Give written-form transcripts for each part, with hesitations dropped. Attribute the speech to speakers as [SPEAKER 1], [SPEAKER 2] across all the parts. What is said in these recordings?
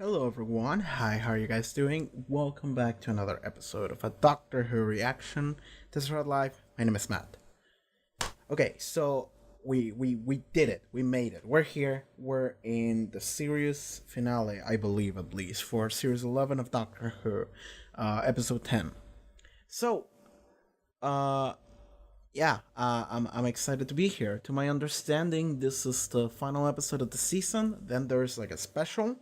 [SPEAKER 1] Hello everyone, hi, how are you guys doing? Welcome back to another episode of a Doctor Who reaction. This is Red Live, my name is Matt. Okay, so we did it, we made it, we're here, we're in the series finale, I believe at least, for series 11 of Doctor Who, episode 10. So, I'm excited to be here. To my understanding, this is the final episode of the season, then there's like a special,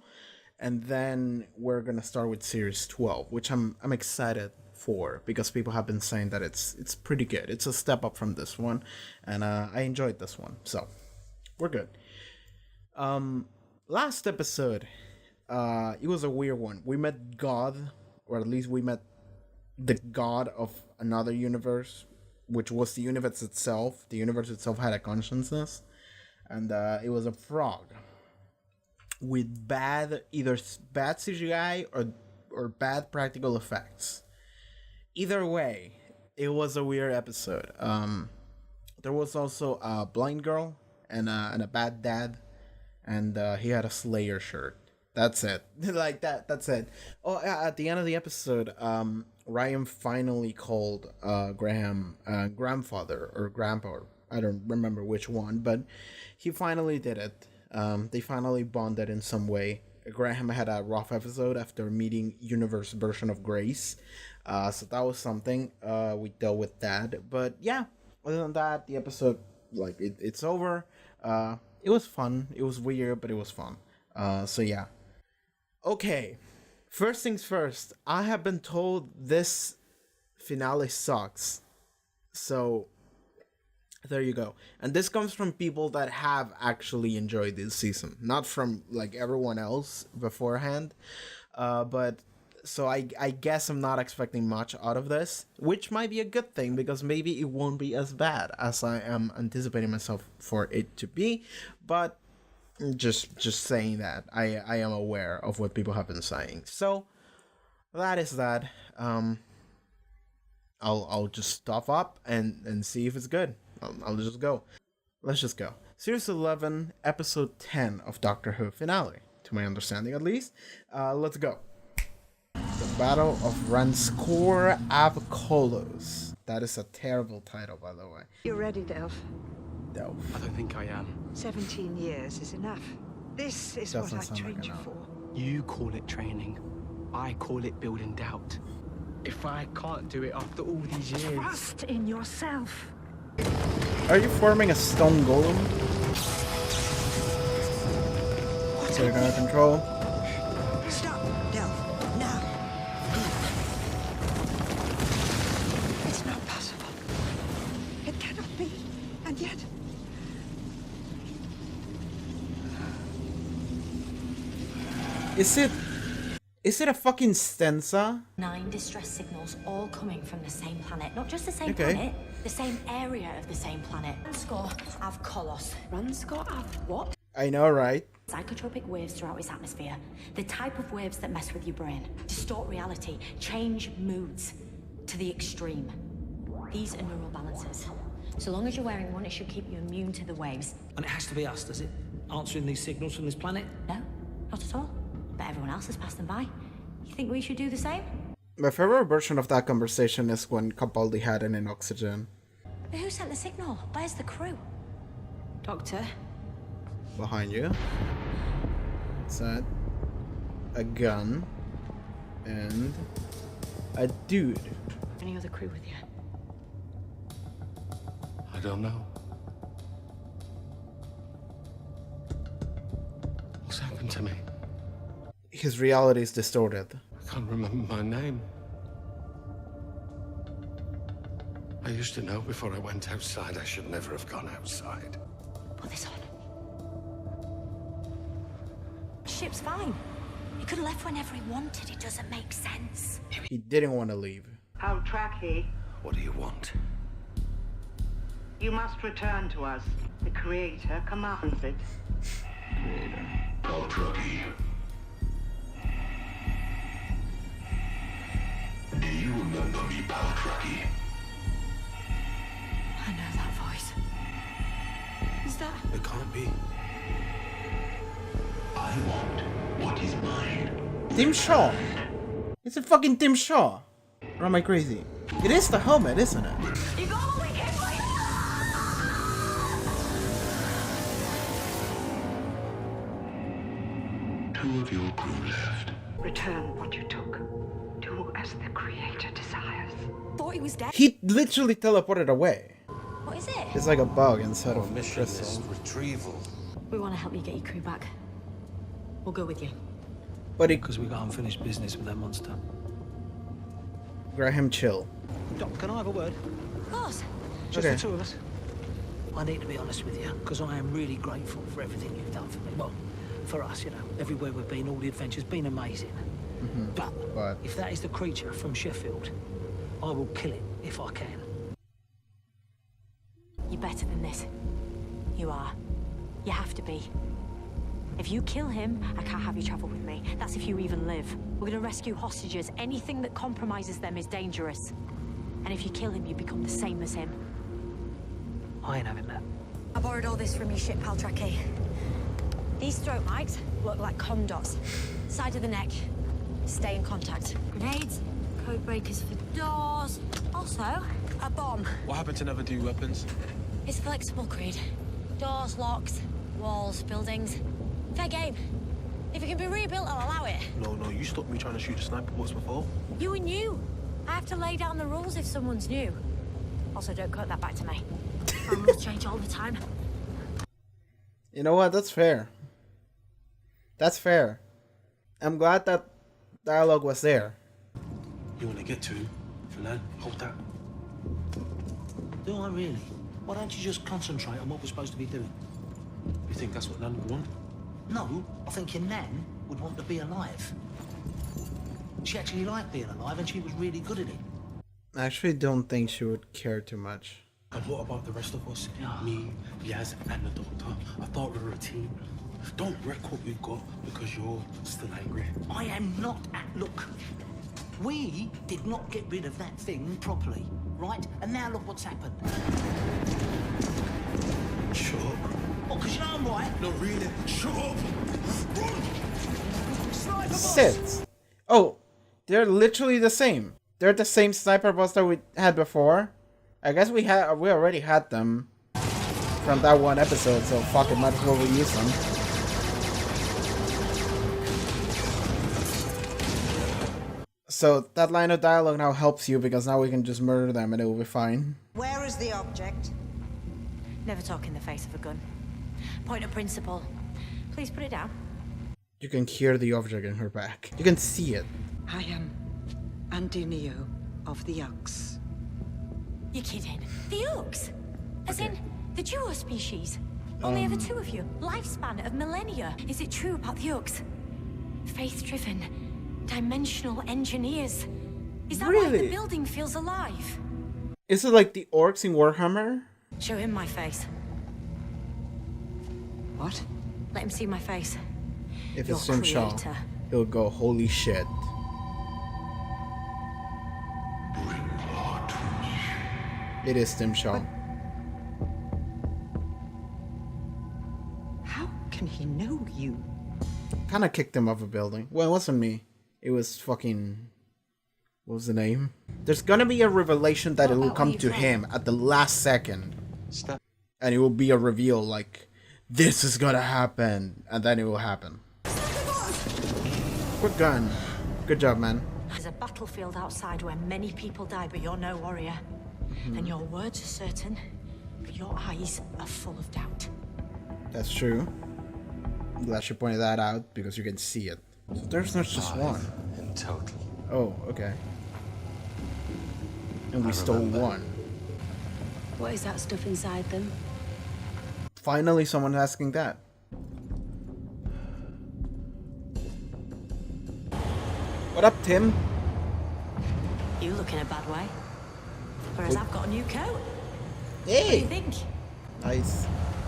[SPEAKER 1] and then we're gonna start with series 12, which I'm excited for because people have been saying that it's pretty good. It's a step up from this one, and I enjoyed this one, so we're good. Last episode, it was a weird one. We met God, or at least we met the God of another universe, which was the universe itself. The universe itself had a consciousness, and it was a frog with either bad CGI or bad practical effects. Either way, it was a weird episode. There was also a blind girl and a bad dad, and he had a Slayer shirt. That's it. Like that. That's it. Oh, at the end of the episode, Ryan finally called Graham grandfather or grandpa. Or I don't remember which one, but he finally did it. They finally bonded in some way. Graham had a rough episode after meeting universe version of Grace, so that was something. We dealt with that, but yeah, other than that, the episode, like, it's over. It was fun. It was weird, but it was fun. So yeah. Okay, first things first, I have been told this finale sucks, so there you go. And this comes from people that have actually enjoyed this season, not from like everyone else beforehand. But so I guess I'm not expecting much out of this, which might be a good thing because maybe it won't be as bad as I am anticipating myself for it to be. But just saying that I am aware of what people have been saying. So that is that. I'll just stop up and see if it's good. I'll just go. Let's just go. Series 11, episode 10 of Doctor Who finale, to my understanding at least. Let's go. The Battle of Ranskoor ab Kolos. That is a terrible title, by the way.
[SPEAKER 2] You're ready, Delph.
[SPEAKER 1] Delph.
[SPEAKER 3] I don't think I am.
[SPEAKER 2] 17 years is enough. This is
[SPEAKER 1] Doesn't
[SPEAKER 2] what I
[SPEAKER 1] sound like
[SPEAKER 2] trained you
[SPEAKER 1] enough.
[SPEAKER 2] for.
[SPEAKER 3] You call it training. I call it building doubt. If I can't do it after all these years...
[SPEAKER 2] Trust in yourself.
[SPEAKER 1] Are you forming a stone golem? So you're gonna control?
[SPEAKER 2] Stop, Delph. Now. It's not possible. It cannot be. And yet...
[SPEAKER 1] Is it a fucking stensa?
[SPEAKER 4] 9 distress signals all coming from the same planet. Not just the same
[SPEAKER 1] Okay.
[SPEAKER 4] planet, the same area of the same planet. Ranskoor av Kolos.
[SPEAKER 2] Ranskoor av what?
[SPEAKER 1] I know, right?
[SPEAKER 4] Psychotropic waves throughout its atmosphere. The type of waves that mess with your brain, distort reality, change moods to the extreme. These are neural balances. So long as you're wearing one, it should keep you immune to the waves.
[SPEAKER 5] And it has to be us, does it? Answering these signals from this planet?
[SPEAKER 4] No, not at all. But everyone else has passed them by. You think we should do the same?
[SPEAKER 1] My favorite version of that conversation is when Capaldi had it in oxygen.
[SPEAKER 4] But who sent the signal? Where's the crew?
[SPEAKER 2] Doctor.
[SPEAKER 1] Behind you. What's that? A gun. And a dude.
[SPEAKER 4] Any other crew with you?
[SPEAKER 6] I don't know. What's happened to me?
[SPEAKER 1] His reality is distorted.
[SPEAKER 6] I can't remember my name. I used to know before I went outside I should never have gone outside.
[SPEAKER 4] Put this on. Ship's fine. He could have left whenever he wanted. It doesn't make sense.
[SPEAKER 1] He didn't want to leave.
[SPEAKER 7] Paltraki,
[SPEAKER 6] What do you want?
[SPEAKER 7] you must return to us. The Creator commands it.
[SPEAKER 8] Paltraki. Do you remember me, Paltraki?
[SPEAKER 4] I know that voice. Is that...
[SPEAKER 6] It can't be.
[SPEAKER 8] I want what is mine.
[SPEAKER 1] tzim-sha. It's a fucking tzim-sha. Or am I crazy? It is the helmet, isn't it?
[SPEAKER 8] Two of your crew left.
[SPEAKER 7] Return what you took. Do as the Creator desires.
[SPEAKER 4] Thought he was dead.
[SPEAKER 1] He literally teleported away.
[SPEAKER 4] What is it?
[SPEAKER 1] It's like a bug instead of
[SPEAKER 6] Mission is
[SPEAKER 1] crystal.
[SPEAKER 6] retrieval.
[SPEAKER 4] We want to help you get your crew back. We'll go with you.
[SPEAKER 1] But it
[SPEAKER 5] Because we got unfinished business with that monster.
[SPEAKER 1] Graham, chill.
[SPEAKER 5] Doc, can I have a word?
[SPEAKER 4] Of course.
[SPEAKER 5] Just
[SPEAKER 1] Okay.
[SPEAKER 5] the two of us. I need to be honest with you, because I am really grateful for everything you've done for me. Well, for us, you know. Everywhere we've been, all the adventures, been amazing. But if that is the creature from Sheffield, I will kill it if I can.
[SPEAKER 4] You're better than this. You are. You have to be. If you kill him, I can't have you travel with me. That's if you even live. We're gonna rescue hostages. Anything that compromises them is dangerous. And if you kill him, you become the same as him.
[SPEAKER 5] I ain't having that.
[SPEAKER 4] I borrowed all this from your ship, pal Trekkie. These throat mics look like condots. Side of the neck. Stay in contact. Grenades, code breakers for doors. Also, a bomb.
[SPEAKER 9] What happened to never do weapons?
[SPEAKER 4] It's flexible, Creed. Doors, locks, walls, buildings. Fair game. If it can be rebuilt, I'll allow it.
[SPEAKER 9] No, you stopped me trying to shoot the sniper once before.
[SPEAKER 4] You and you. I have to lay down the rules if someone's new. Also, don't quote that back to me. Our rules change all the time.
[SPEAKER 1] You know what? That's fair. That's fair. I'm glad that dialogue was there.
[SPEAKER 9] You want to get to him? Fernand, hold that.
[SPEAKER 5] Do I really? Why don't you just concentrate on what we're supposed to be doing?
[SPEAKER 9] You think that's what Nan would want?
[SPEAKER 5] No, I think your Nan would want to be alive. She actually liked being alive, and she was really good at it.
[SPEAKER 1] I actually don't think she would care too much.
[SPEAKER 9] And what about the rest of us? Me, Yaz, and the doctor. I thought we were a team. Don't wreck what we've got because you're still angry.
[SPEAKER 5] I am not look. We did not get rid of that thing properly, right? And now look what's happened.
[SPEAKER 9] Shut up.
[SPEAKER 5] Oh, because you know I'm right.
[SPEAKER 9] No, really. Shut up. Run.
[SPEAKER 1] Sit. Oh, they're literally the same. They're the same sniper bots that we had before. I guess we already had them from that one episode, so fuck it, might as well reuse them. So that line of dialogue now helps you because now we can just murder them and it will be fine.
[SPEAKER 2] Where is the object?
[SPEAKER 4] Never talk in the face of a gun. Point of principle. Please put it down.
[SPEAKER 1] You can hear the object in her back. You can see it.
[SPEAKER 2] I am Antonio of the Ux.
[SPEAKER 4] You're kidding. The Ux? As in, the duo species? Only ever two of you. Lifespan of millennia. Is it true about the Ux? Faith-driven, dimensional engineers. Is that why
[SPEAKER 1] Really?
[SPEAKER 4] the building feels alive?
[SPEAKER 1] Is it like the orcs in Warhammer?
[SPEAKER 4] Show him my face.
[SPEAKER 2] What?
[SPEAKER 4] Let him see my face.
[SPEAKER 1] If
[SPEAKER 4] Your
[SPEAKER 1] it's tzim-sha,
[SPEAKER 4] creator.
[SPEAKER 1] he'll go, holy shit. It is tzim-sha.
[SPEAKER 2] How can he know you?
[SPEAKER 1] Kinda kicked him off a building. Well, it wasn't me. It was fucking... What was the name? There's gonna be a revelation that it will come to him at the last second.
[SPEAKER 6] Stop.
[SPEAKER 1] And it will be a reveal like, this is gonna happen. And then it will happen. Quick gun. Good job, man.
[SPEAKER 4] There's a battlefield outside where many people die, but you're no warrior. And your words are certain, but your eyes are full of doubt.
[SPEAKER 1] That's true. I'm glad she pointed that out because you can see it. So there's not just one.
[SPEAKER 6] In total.
[SPEAKER 1] Oh, okay. And we stole one.
[SPEAKER 4] What is that stuff inside them?
[SPEAKER 1] Finally, someone asking that. What up, Tim?
[SPEAKER 4] You look in a bad way. Whereas I've got a new coat. What do
[SPEAKER 1] Hey!
[SPEAKER 4] you think?
[SPEAKER 1] Nice.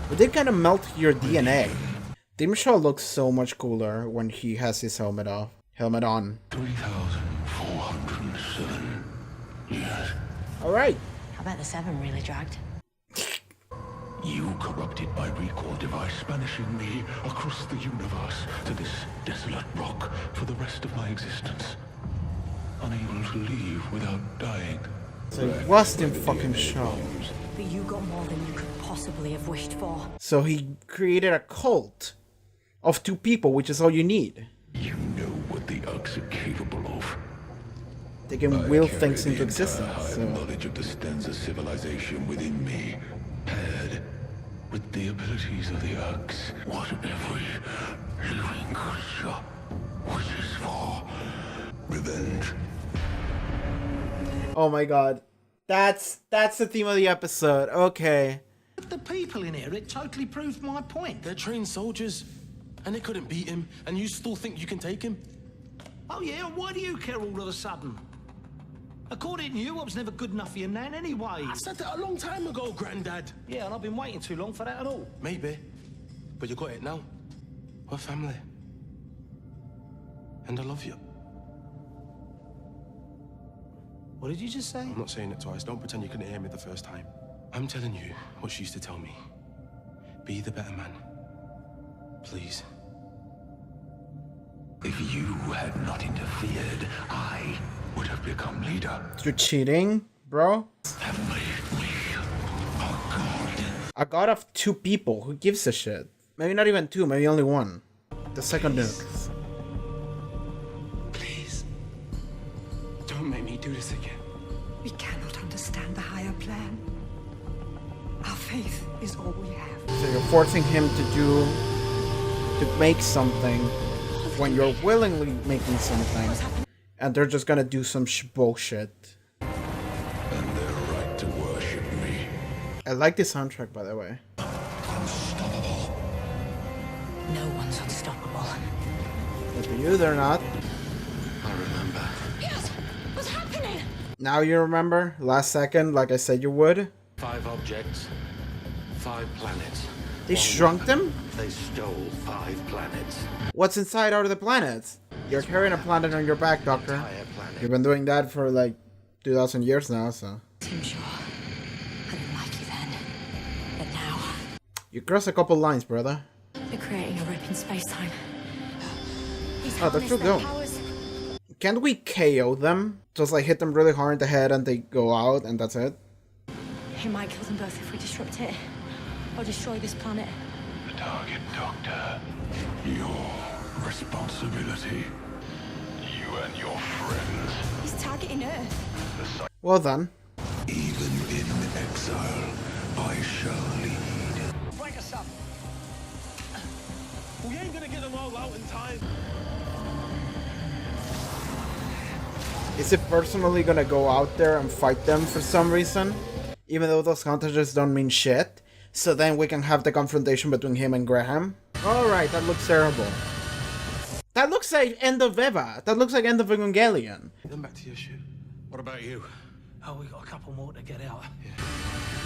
[SPEAKER 1] We did kind of melt your DNA. tzim-sha looks so much cooler when he has his helmet off. Helmet on.
[SPEAKER 8] 3,407 years.
[SPEAKER 1] Alright.
[SPEAKER 4] I bet the 7 really dragged.
[SPEAKER 8] You corrupted my recall device, banishing me across the universe to this desolate rock for the rest of my existence. Unable to leave without dying.
[SPEAKER 1] So it was the fucking show.
[SPEAKER 4] But you got more than you could possibly have wished for.
[SPEAKER 1] So he created a cult of two people, which is all you need.
[SPEAKER 8] You know what the Ux are capable of.
[SPEAKER 1] They can will things into existence. So.
[SPEAKER 8] Knowledge of the tzim-sha civilization within me, paired with the abilities of the Ux. What every living creature wishes for. Revenge.
[SPEAKER 1] Oh my god. That's the theme of the episode. Okay.
[SPEAKER 5] The people in here, it totally proved my point.
[SPEAKER 9] They're trained soldiers, and they couldn't beat him, and you still think you can take him?
[SPEAKER 5] Oh yeah, why do you care all of a sudden? According to you, I was never good enough for your nan anyway.
[SPEAKER 9] I said that a long time ago, Grandad.
[SPEAKER 5] Yeah, and I've been waiting too long for that at all.
[SPEAKER 9] Maybe, but you got it now. We're family. And I love you.
[SPEAKER 5] What did you just say?
[SPEAKER 9] I'm not saying it twice. Don't pretend you couldn't hear me the first time. I'm telling you what she used to tell me. Be the better man. Please.
[SPEAKER 8] If you had not interfered, I would have become leader.
[SPEAKER 1] You're cheating, bro?
[SPEAKER 8] Have made me a god.
[SPEAKER 1] A god of two people. Who gives a shit? Maybe not even two, maybe only one. The second nuke.
[SPEAKER 3] Please. Don't make me do this again.
[SPEAKER 2] We cannot understand the higher plan. Our faith is all we have.
[SPEAKER 1] So you're forcing him to make something when you're willingly making something, and they're just gonna do some bullshit.
[SPEAKER 8] And their right to worship me.
[SPEAKER 1] I like the soundtrack, by the way.
[SPEAKER 8] Unstoppable.
[SPEAKER 4] No one's unstoppable.
[SPEAKER 1] But to you, they're not.
[SPEAKER 6] I remember.
[SPEAKER 4] Yes! What's happening?
[SPEAKER 1] Now you remember? Last second, like I said you would.
[SPEAKER 6] 5 objects, 5 planets.
[SPEAKER 1] They shrunk them?
[SPEAKER 6] They stole 5 planets.
[SPEAKER 1] What's inside are the planets? You're carrying a planet on your back, Doctor.
[SPEAKER 6] Entire planet.
[SPEAKER 1] You've been doing that for like 2,000 years now, so.
[SPEAKER 4] tzim-sha. I didn't like you then. But now,
[SPEAKER 1] You crossed a couple lines, brother.
[SPEAKER 4] they're creating a rip in space-time.
[SPEAKER 1] Oh, that's still going. Can't we KO them? Just like hit them really hard in the head and they go out and that's it?
[SPEAKER 4] It might kill them both if we disrupt it. Or destroy this planet.
[SPEAKER 8] The target, Doctor. Your responsibility. You and your friends.
[SPEAKER 2] He's targeting Earth.
[SPEAKER 1] Well done.
[SPEAKER 8] Even in exile, I shall lead.
[SPEAKER 5] Break us up.
[SPEAKER 9] We ain't gonna get them all out in time.
[SPEAKER 1] Is it personally gonna go out there and fight them for some reason? Even though those countages don't mean shit? So then we can have the confrontation between him and Graham? Alright, that looks terrible. That looks like end of Eva. That looks like end of Evangelion.
[SPEAKER 9] Then back to your shit.
[SPEAKER 6] What about you?
[SPEAKER 5] Oh, we got a couple more to get out.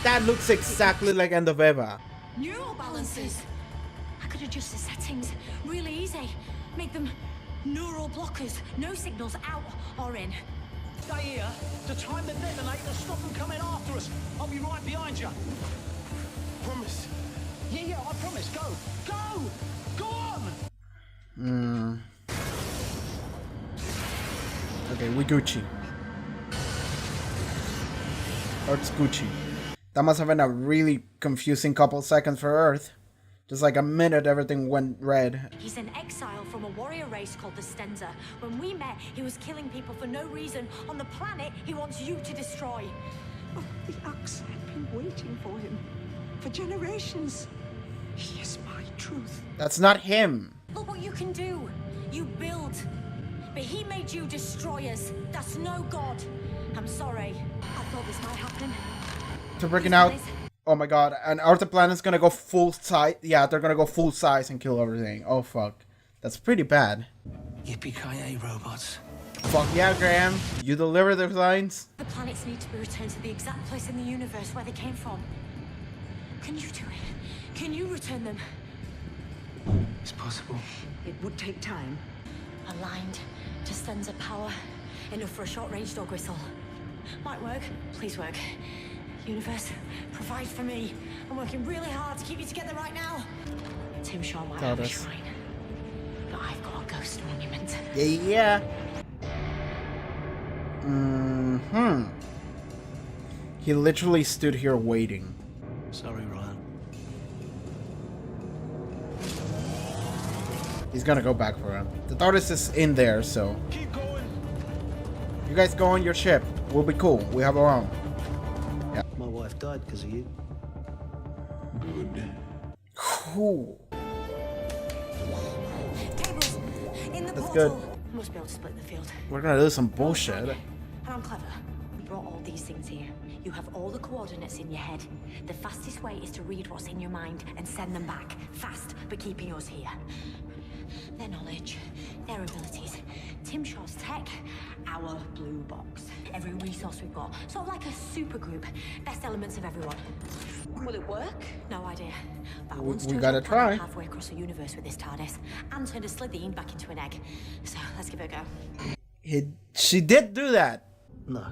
[SPEAKER 1] That looks exactly like end of Eva.
[SPEAKER 4] Neural balances. I could adjust the settings really easy. Make them neural blockers. No signals out or in.
[SPEAKER 5] Stay here to time the detonator, stop them coming after us. I'll be right behind you.
[SPEAKER 9] Promise.
[SPEAKER 5] Yeah, I promise. Go! Go! Go on!
[SPEAKER 1] Okay, we Gucci. Or it's Gucci. That must have been a really confusing couple seconds for Earth. Just like a minute everything went red.
[SPEAKER 4] He's an exile from a warrior race called the tzim-sha. When we met, he was killing people for no reason on the planet he wants you to destroy.
[SPEAKER 2] Oh, the Ux had been waiting for him for generations. He is my truth.
[SPEAKER 1] That's not him.
[SPEAKER 4] Look what you can do. You build. But he made you destroyers. That's no god. I'm sorry. I thought this might happen.
[SPEAKER 1] They're breaking out. Oh my god. And are the planets gonna go full size? Yeah, they're gonna go full size and kill everything. Oh fuck. That's pretty bad.
[SPEAKER 5] Yippee-ki-yay, robots.
[SPEAKER 1] Fuck yeah, Graham. You deliver those lines?
[SPEAKER 4] The planets need to be returned to the exact place in the universe where they came from. Can you do it? Can you return them?
[SPEAKER 3] It's possible.
[SPEAKER 2] It would take time.
[SPEAKER 4] Aligned to tzim-sha power. Enough for a short-range dog whistle. Might work. Please work. Universe, provide for me. I'm working really hard to keep you together right now. tzim-sha might
[SPEAKER 1] Tell
[SPEAKER 4] have a
[SPEAKER 1] us.
[SPEAKER 4] shrine, but I've got a ghost monument.
[SPEAKER 1] Yeah. He literally stood here waiting.
[SPEAKER 5] Sorry, Ryan.
[SPEAKER 1] He's gonna go back for him. The TARDIS is in there, so.
[SPEAKER 9] Keep going.
[SPEAKER 1] You guys go on your ship. We'll be cool. We have our own.
[SPEAKER 5] My wife died because of you.
[SPEAKER 8] Good.
[SPEAKER 1] Cool.
[SPEAKER 4] Tables in the
[SPEAKER 1] That's
[SPEAKER 4] portal.
[SPEAKER 1] good.
[SPEAKER 4] Must be able to split the field.
[SPEAKER 1] We're gonna do some bullshit.
[SPEAKER 4] And I'm clever. We brought all these things here. You have all the coordinates in your head. The fastest way is to read what's in your mind and send them back. Fast, but keeping us here. Their knowledge, their abilities, tzim-sha's tech, our blue box. Every resource we've got. Sort of like a super group. Best elements of everyone. Will it work? No idea. But I once
[SPEAKER 1] We
[SPEAKER 4] turned
[SPEAKER 1] gotta
[SPEAKER 4] a planet
[SPEAKER 1] try.
[SPEAKER 4] halfway across the universe with this TARDIS and turned a Slitheen back into an egg. So let's give it a go.
[SPEAKER 1] She did do that.
[SPEAKER 5] No.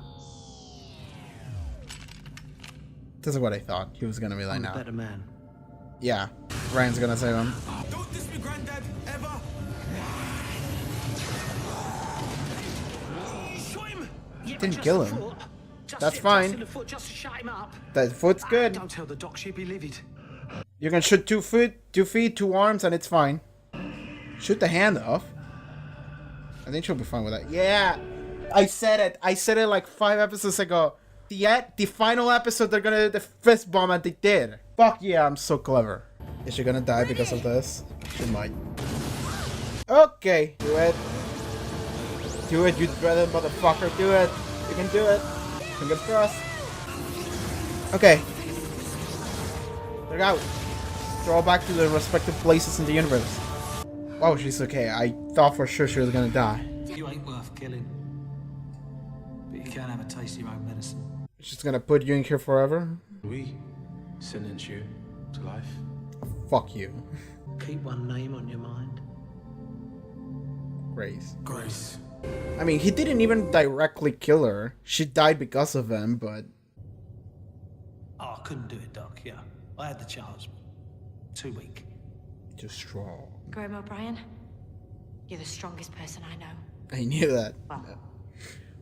[SPEAKER 1] This is what I thought. He was gonna be like,
[SPEAKER 5] I'm a
[SPEAKER 1] now.
[SPEAKER 5] better man.
[SPEAKER 1] Yeah. Ryan's gonna save him.
[SPEAKER 9] Don't diss me, Granddad, ever.
[SPEAKER 5] Shoot him!
[SPEAKER 1] Didn't kill him. That's fine.
[SPEAKER 5] The foot just to shut him up.
[SPEAKER 1] That foot's good.
[SPEAKER 5] Don't tell the doc she'll be livid.
[SPEAKER 1] You can shoot 2 feet, 2 feet, 2 arms, and it's fine. Shoot the hand off. I think she'll be fine with that. Yeah, I said it. I said it like 5 episodes ago. The final episode, they're gonna the fist bomb, and they did. Fuck yeah, I'm so clever. Is she gonna die because of this? She might. Okay, do it. Do it, you dreaded motherfucker. Do it. You can do it. Fingers crossed. Okay. They're out. They're all back to their respective places in the universe. Wow, she's okay. I thought for sure she was gonna die.
[SPEAKER 5] You ain't worth killing. But you can have a taste of your own medicine.
[SPEAKER 1] She's gonna put you in here forever?
[SPEAKER 9] We sentence you to life.
[SPEAKER 1] Fuck you.
[SPEAKER 5] Keep one name on your mind.
[SPEAKER 1] Grace.
[SPEAKER 9] Grace.
[SPEAKER 1] I mean, he didn't even directly kill her. She died because of him, but...
[SPEAKER 5] Oh, I couldn't do it, Doc, yeah. I had the chance. Too weak.
[SPEAKER 1] Just strong.
[SPEAKER 4] Graham O'Brien, you're the strongest person I know.
[SPEAKER 1] I knew that.
[SPEAKER 4] Well,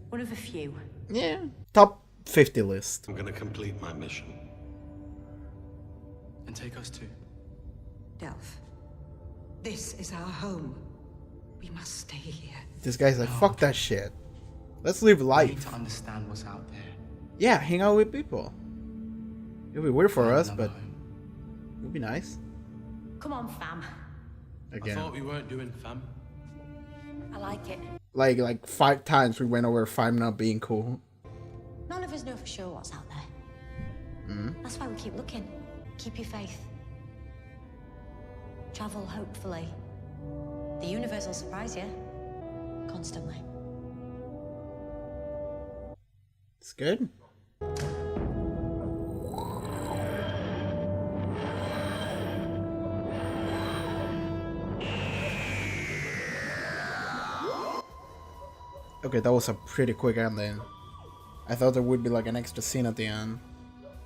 [SPEAKER 4] one of a few.
[SPEAKER 1] Yeah. Top 50 list.
[SPEAKER 6] I'm gonna complete my mission.
[SPEAKER 3] And take us to.
[SPEAKER 2] Delph, this is our home. We must stay here.
[SPEAKER 1] This guy's like, fuck that shit. Let's live
[SPEAKER 3] We need
[SPEAKER 1] life.
[SPEAKER 3] to understand what's out there.
[SPEAKER 1] Yeah, hang out with people. It'll be weird for
[SPEAKER 3] Find
[SPEAKER 1] us,
[SPEAKER 3] another
[SPEAKER 1] but
[SPEAKER 3] home.
[SPEAKER 1] it would be nice.
[SPEAKER 4] Come on, fam.
[SPEAKER 9] I
[SPEAKER 1] Again.
[SPEAKER 9] thought we weren't doing fam.
[SPEAKER 4] I like it.
[SPEAKER 1] Like 5 times we went over 5 not being cool.
[SPEAKER 4] None of us know for sure what's out there. That's why we keep looking. Keep your faith. Travel hopefully. The universe will surprise you. Constantly.
[SPEAKER 1] It's good. Okay, that was a pretty quick ending. I thought there would be like an extra scene at the end.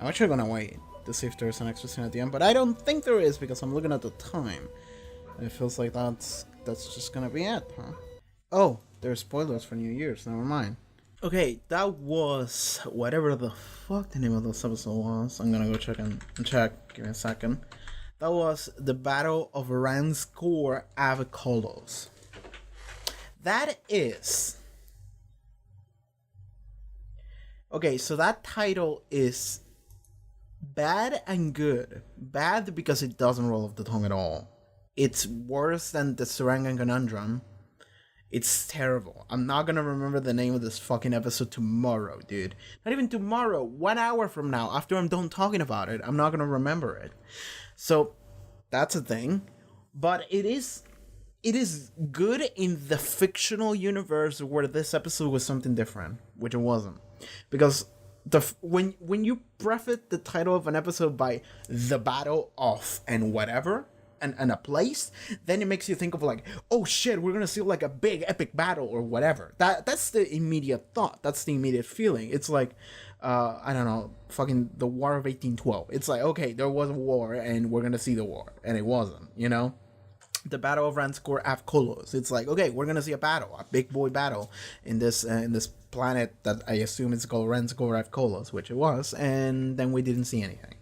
[SPEAKER 1] I'm actually gonna wait to see if there's an extra scene at the end, but I don't think there is because I'm looking at the time. And it feels like that's just gonna be it, huh? Oh, there's spoilers for New Year's, never mind. Okay, that was whatever the fuck the name of this episode was. I'm gonna go check and check. Give me a second. That was the Battle of Ranskoor Ave Kolos. That is... Okay, so that title is bad and good. Bad because it doesn't roll off the tongue at all. It's worse than the Sarangan Conundrum. It's terrible. I'm not gonna remember the name of this fucking episode tomorrow, dude. Not even tomorrow. 1 hour from now, after I'm done talking about it, I'm not gonna remember it. So, that's a thing. But it is good in the fictional universe where this episode was something different, which it wasn't. Because when you preface the title of an episode by the battle of and whatever and a place, then it makes you think of like, oh shit, we're gonna see like a big epic battle or whatever. That's the immediate thought. That's the immediate feeling. It's like, I don't know, fucking the War of 1812. It's like, okay, there was a war and we're gonna see the war, and it wasn't, you know? The Battle of Ranskoor at Kolos. It's like, okay, we're gonna see a battle, a big boy battle in this planet that I assume is called Ranskoor at Kolos, which it was, and then we didn't see anything.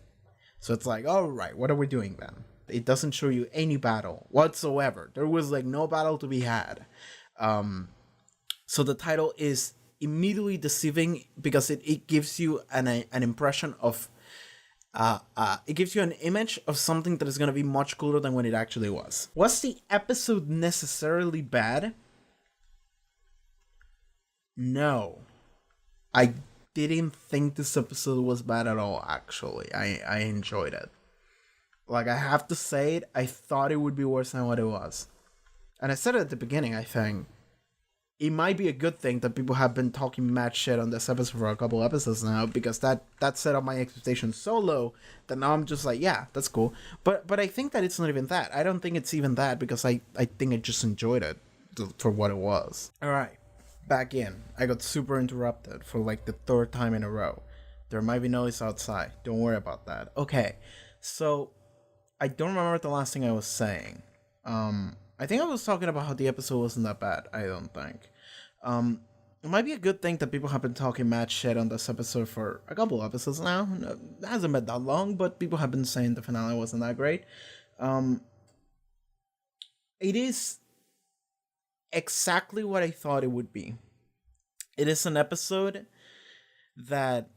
[SPEAKER 1] So it's like, all right, what are we doing then? It doesn't show you any battle whatsoever. There was like no battle to be had. So the title is immediately deceiving because it gives you an impression of it gives you an image of something that is going to be much cooler than what it actually was. Was the episode necessarily bad? No. I didn't think this episode was bad at all, actually. I enjoyed it. Like, I have to say it, I thought it would be worse than what it was. And I said it at the beginning, I think. It might be a good thing that people have been talking mad shit on this episode for a couple episodes now, because that set up my expectations so low that now I'm just like, yeah, that's cool. But I think that it's not even that. I don't think it's even that, because I think I just enjoyed it for what it was. Alright, back in. I got super interrupted for like the third time in a row. There might be noise outside. Don't worry about that. Okay, so I don't remember the last thing I was saying. I think I was talking about how the episode wasn't that bad. I don't think. It might be a good thing that people have been talking mad shit on this episode for a couple episodes now. It hasn't been that long, but people have been saying the finale wasn't that great. It is exactly what I thought it would be. It is an episode that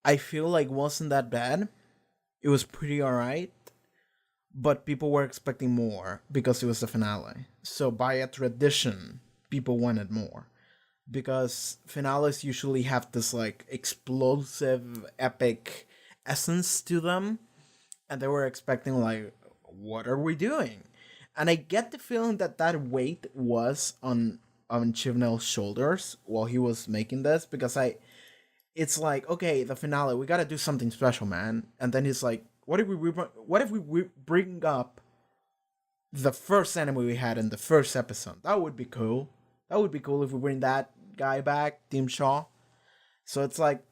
[SPEAKER 1] I feel like wasn't that bad. It was pretty alright. But people were expecting more because it was the finale. So by a tradition, people wanted more. Because finales usually have this like explosive, epic essence to them. And they were expecting like, what are we doing? And I get the feeling that weight was on Chibnall's shoulders while he was making this. Because it's like, okay, the finale, we gotta do something special, man. And then he's like, what if we bring up the first enemy we had in the first episode? That would be cool. That would be cool if we bring that guy back, tzim-sha. So it's like,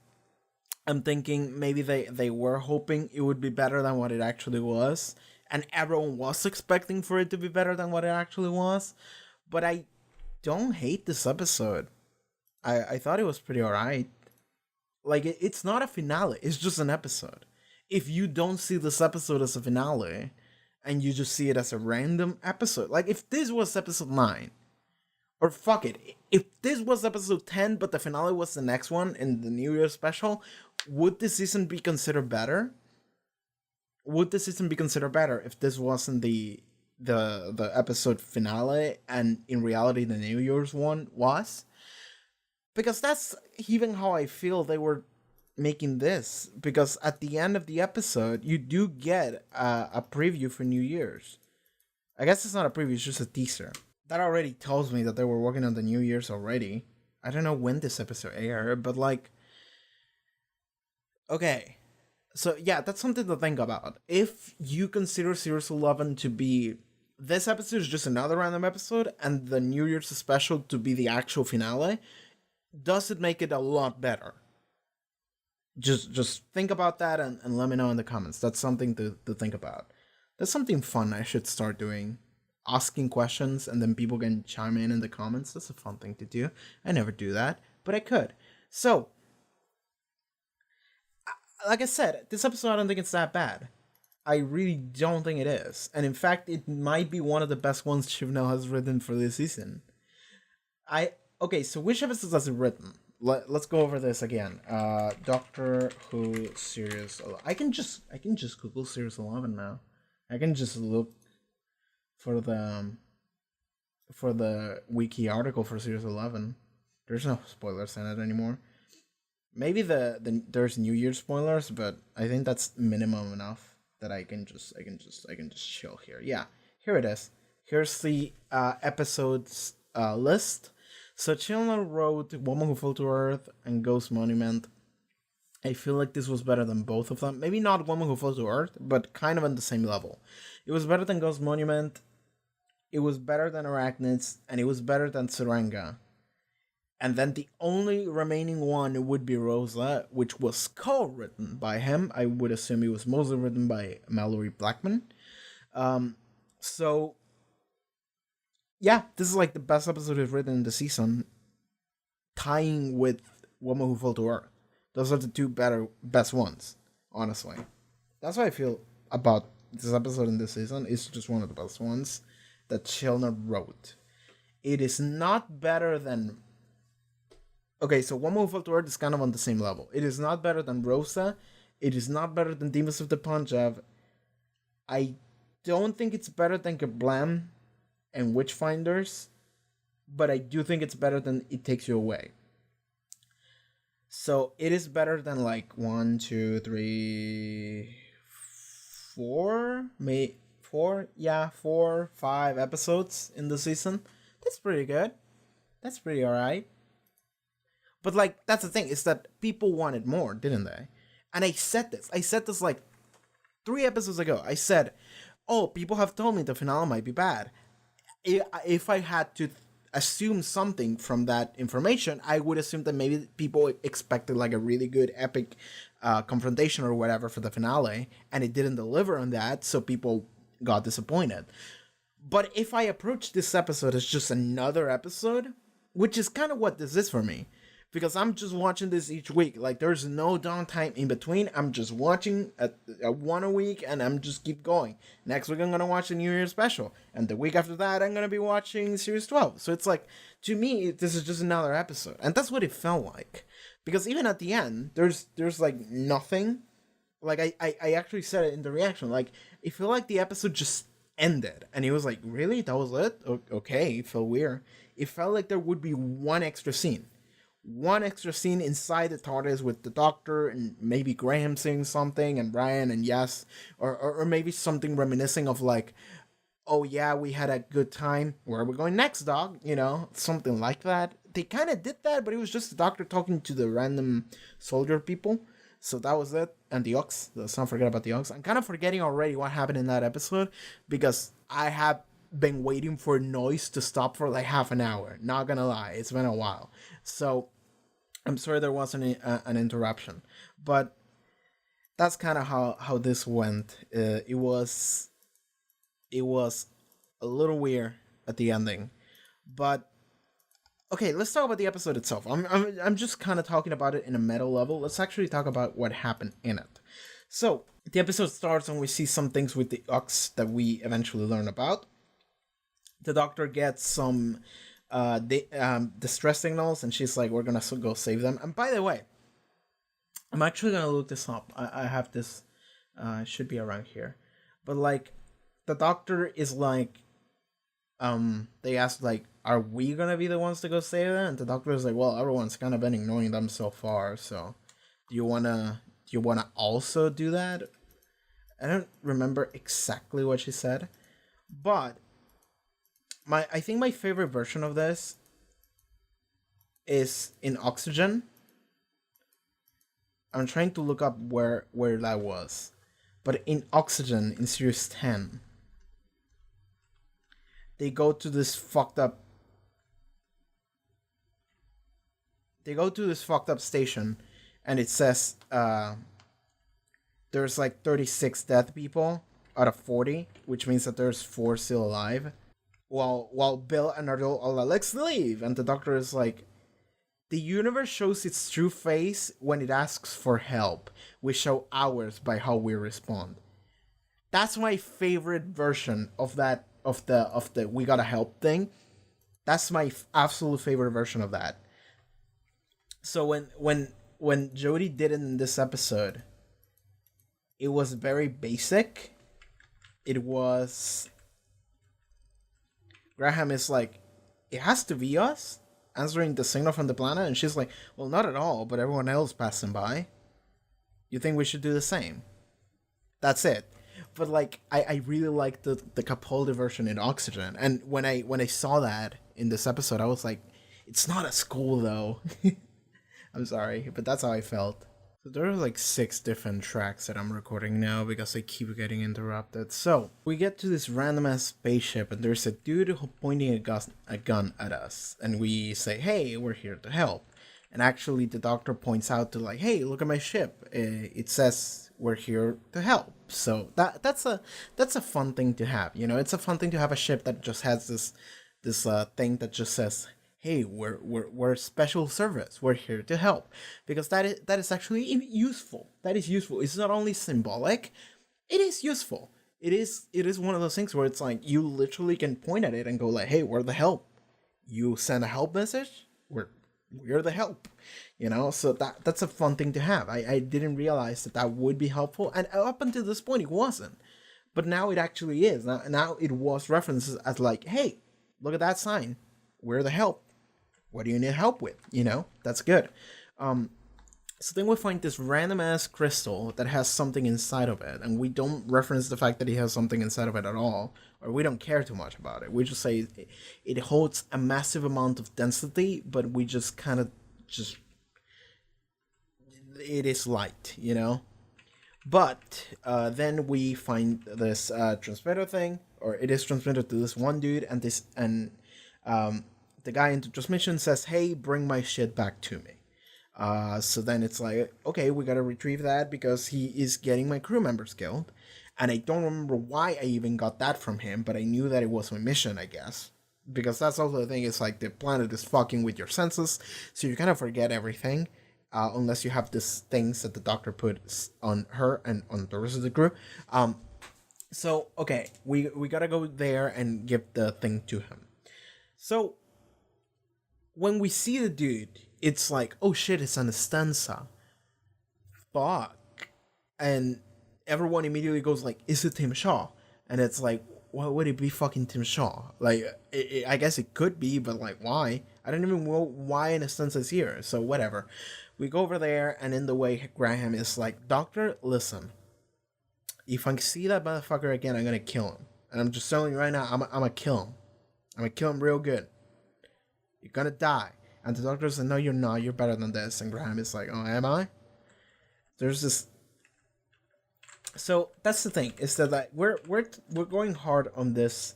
[SPEAKER 1] I'm thinking maybe they were hoping it would be better than what it actually was. And everyone was expecting for it to be better than what it actually was. But I don't hate this episode. I thought it was pretty alright. Like, it's not a finale. It's just an episode. If you don't see this episode as a finale, and you just see it as a random episode, like if this was episode 9, or fuck it, if this was episode 10, but the finale was the next one in the New Year special, would this season be considered better? Would the season be considered better if this wasn't the episode finale, and in reality the New Year's one was? Because that's even how I feel they were making this, because at the end of the episode you do get a preview for New Year's. I guess it's not a preview, it's just a teaser. That already tells me that they were working on the New Year's already. I don't know when this episode aired, but like, okay, so yeah, that's something to think about. If you consider Series 11 to be, this episode is just another random episode and the New Year's special to be the actual finale, does it make it a lot better? Just think about that and let me know in the comments. That's something to think about. That's something fun I should start doing. Asking questions and then people can chime in the comments. That's a fun thing to do. I never do that, but I could. So, like I said, this episode I don't think it's that bad. I really don't think it is. And in fact, it might be one of the best ones Chibnall has written for this season. Okay, so which episodes has it written? Let's go over this again. Doctor Who Series 11. I can just Google Series 11 now. I can just look for the wiki article for Series 11. There's no spoilers in it anymore. Maybe there's New Year spoilers, but I think that's minimum enough that I can just chill here. Yeah, here it is. Here's the episodes list. So Chibnall wrote Woman Who Fell to Earth and Ghost Monument. I feel like this was better than both of them. Maybe not Woman Who Fell to Earth, but kind of on the same level. It was better than Ghost Monument. It was better than Arachnids, and it was better than Tsuranga. And then the only remaining one would be Rosa, which was co-written by him. I would assume it was mostly written by Mallory Blackman. So, yeah, this is like the best episode we've written in the season, tying with Woman Who Fell to Earth. Those are the two best ones, honestly. That's how I feel about this episode in this season. It's just one of the best ones that Shellner wrote. It is not better than... Okay, so Woman Who Fell to Earth is kind of on the same level. It is not better than Rosa. It is not better than Demons of the Punjab. I don't think it's better than Kablam and Witchfinders, but I do think it's better than It Takes You Away. So it is better than like 1, 2, 3, 4, 4, 5 episodes in the season. That's pretty good. That's pretty alright. But like, that's the thing, is that people wanted more, didn't they? And I said this like 3 episodes ago. I said, oh, people have told me the finale might be bad. If I had to assume something from that information, I would assume that maybe people expected like a really good epic confrontation or whatever for the finale, and it didn't deliver on that, so people got disappointed. But if I approach this episode as just another episode, which is kind of what this is for me, because I'm just watching this each week. Like, there's no downtime in between. I'm just watching one a week, and I'm just keep going. Next week, I'm going to watch the New Year special. And the week after that, I'm going to be watching Series 12. So it's like, to me, this is just another episode. And that's what it felt like. Because even at the end, there's like, nothing. Like, I actually said it in the reaction. Like, it felt like the episode just ended. And it was like, really? That was it? Okay, it felt weird. It felt like there would be one extra scene. One extra scene inside the TARDIS with the Doctor and maybe Graham saying something and Brian and Yes, or maybe something reminiscing of like, oh yeah, we had a good time. Where are we going next, Doc? You know, something like that. They kind of did that, but it was just the Doctor talking to the random soldier people. So that was it. And the Ox. Let's not forget about the Ox. I'm kind of forgetting already what happened in that episode because I have been waiting for noise to stop for like half an hour. Not gonna lie, it's been a while. So I'm sorry there wasn't an interruption, but that's kind of how this went. It was a little weird at the ending, but okay, let's talk about the episode itself. I'm just kind of talking about it in a meta level. Let's actually talk about what happened in it. So the episode starts and we see some things with the Ox that we eventually learn about. The Doctor gets some distress signals, and she's like, we're gonna go save them. And by the way, I'm actually gonna look this up. I have this, should be around here, but like, the Doctor is like, they asked like, are we gonna be the ones to go save them? And the Doctor is like, well, everyone's kind of been ignoring them so far, so do you wanna also do that? I don't remember exactly what she said, but I think my favorite version of this is in Oxygen. I'm trying to look up where that was. But in Oxygen, in Series 10, they go to this fucked up station, and it says there's like 36 dead people out of 40, which means that there's 4 still alive. While Bill and Ardell are like, let's leave, and the Doctor is like, the universe shows its true face when it asks for help. We show ours by how we respond. That's my favorite version of that, of the we gotta help thing. That's my absolute favorite version of that. So when Jodie did it in this episode, it was very basic. It was, Graham is like, it has to be us answering the signal from the planet, and she's like, well, not at all, but everyone else passing by. You think we should do the same? That's it. But like, I really like the Capaldi version in Oxygen, and when I saw that in this episode, I was like, it's not as cool though. I'm sorry, but that's how I felt. So there are like 6 different tracks that I'm recording now because I keep getting interrupted. So we get to this random ass spaceship and there's a dude pointing a gun at us. And we say, hey, we're here to help. And actually the doctor points out to like, hey, look at my ship. It says we're here to help. So that's a fun thing to have. You know, it's a fun thing to have a ship that just has this thing that just says, hey, we're special service. We're here to help, because that is actually useful. That is useful. It's not only symbolic, it is useful. It is one of those things where it's like you literally can point at it and go like, hey, we're the help. You send a help message, we're the help. You know, so that's a fun thing to have. I didn't realize that would be helpful, and up until this point it wasn't, but now it actually is. Now it was references as like, hey, look at that sign. We're the help. What do you need help with? You know, that's good. So then we find this random ass crystal that has something inside of it, and we don't reference the fact that it has something inside of it at all, or we don't care too much about it. We just say it holds a massive amount of density, but we just kind of it is light, you know. But then we find this transmitter thing, or it is transmitted to this one dude, and the guy in the transmission says, hey, bring my shit back to me. So then it's like, okay, we gotta retrieve that because he is getting my crew members killed. And I don't remember why I even got that from him, but I knew that it was my mission, I guess. Because that's also the thing, it's like the planet is fucking with your senses, so you kind of forget everything. Unless you have these things that the doctor puts on her and on the rest of the crew. So, okay, we gotta go there and give the thing to him. So, when we see the dude, it's like, oh shit, it's an tzim-sha. Fuck. And everyone immediately goes like, is it tzim-sha? And it's like, why would it be fucking tzim-sha? Like, I guess it could be, but like, why? I don't even know why an tzim-sha is here, so whatever. We go over there, and in the way, Graham is like, Doctor, listen. If I see that motherfucker again, I'm gonna kill him. And I'm just telling you right now, I'm gonna kill him. I'm gonna kill him real good. You're gonna die. And the doctor said, no, you're not. You're better than this. And Graham is like, oh, am I? There's this. So that's the thing. Is that like we're going hard on this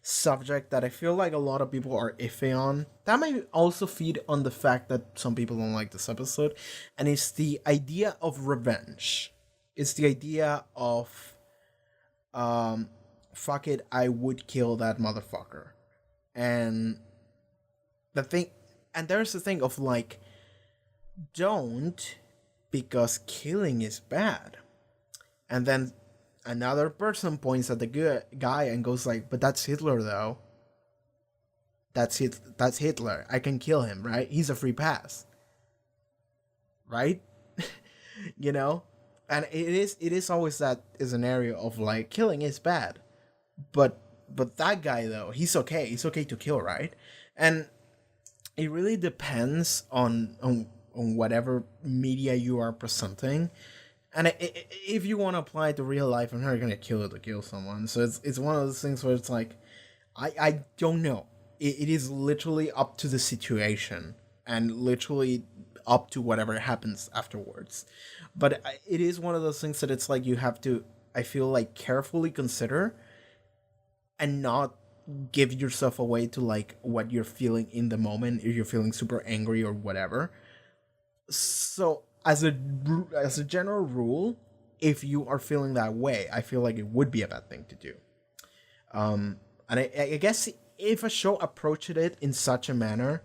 [SPEAKER 1] subject that I feel like a lot of people are iffy on. That may also feed on the fact that some people don't like this episode. And it's the idea of revenge. It's the idea of, fuck it, I would kill that motherfucker. And the thing, and there's the thing of like, don't, because killing is bad. And then another person points at the good guy and goes like, but that's Hitler though. That's Hitler. I can kill him, right? He's a free pass. Right? You know? And it is always that scenario of like, killing is bad. But that guy though, he's okay. He's okay to kill, right? And it really depends on whatever media you are presenting. And if you want to apply it to real life, I'm not going to kill it to kill someone. So it's one of those things where it's like, I don't know. It is literally up to the situation and literally up to whatever happens afterwards. But it is one of those things that it's like you have to, I feel like, carefully consider and not give yourself away to like what you're feeling in the moment, if you're feeling super angry or whatever. So as a general rule, if you are feeling that way, I feel like it would be a bad thing to do. And I guess if a show approached it in such a manner,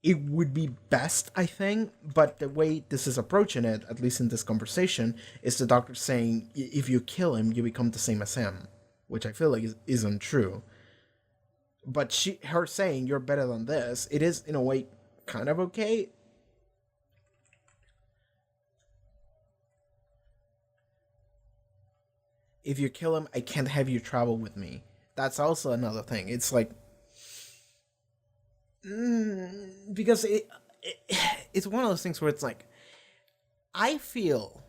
[SPEAKER 1] it would be best, I think. But the way this is approaching it, at least in this conversation, is the doctor saying, if you kill him, you become the same as him, which I feel like isn't true. But her saying, you're better than this, it is in a way kind of okay. If you kill him, I can't have you travel with me. That's also another thing. It's like, because it's one of those things where it's like, I feel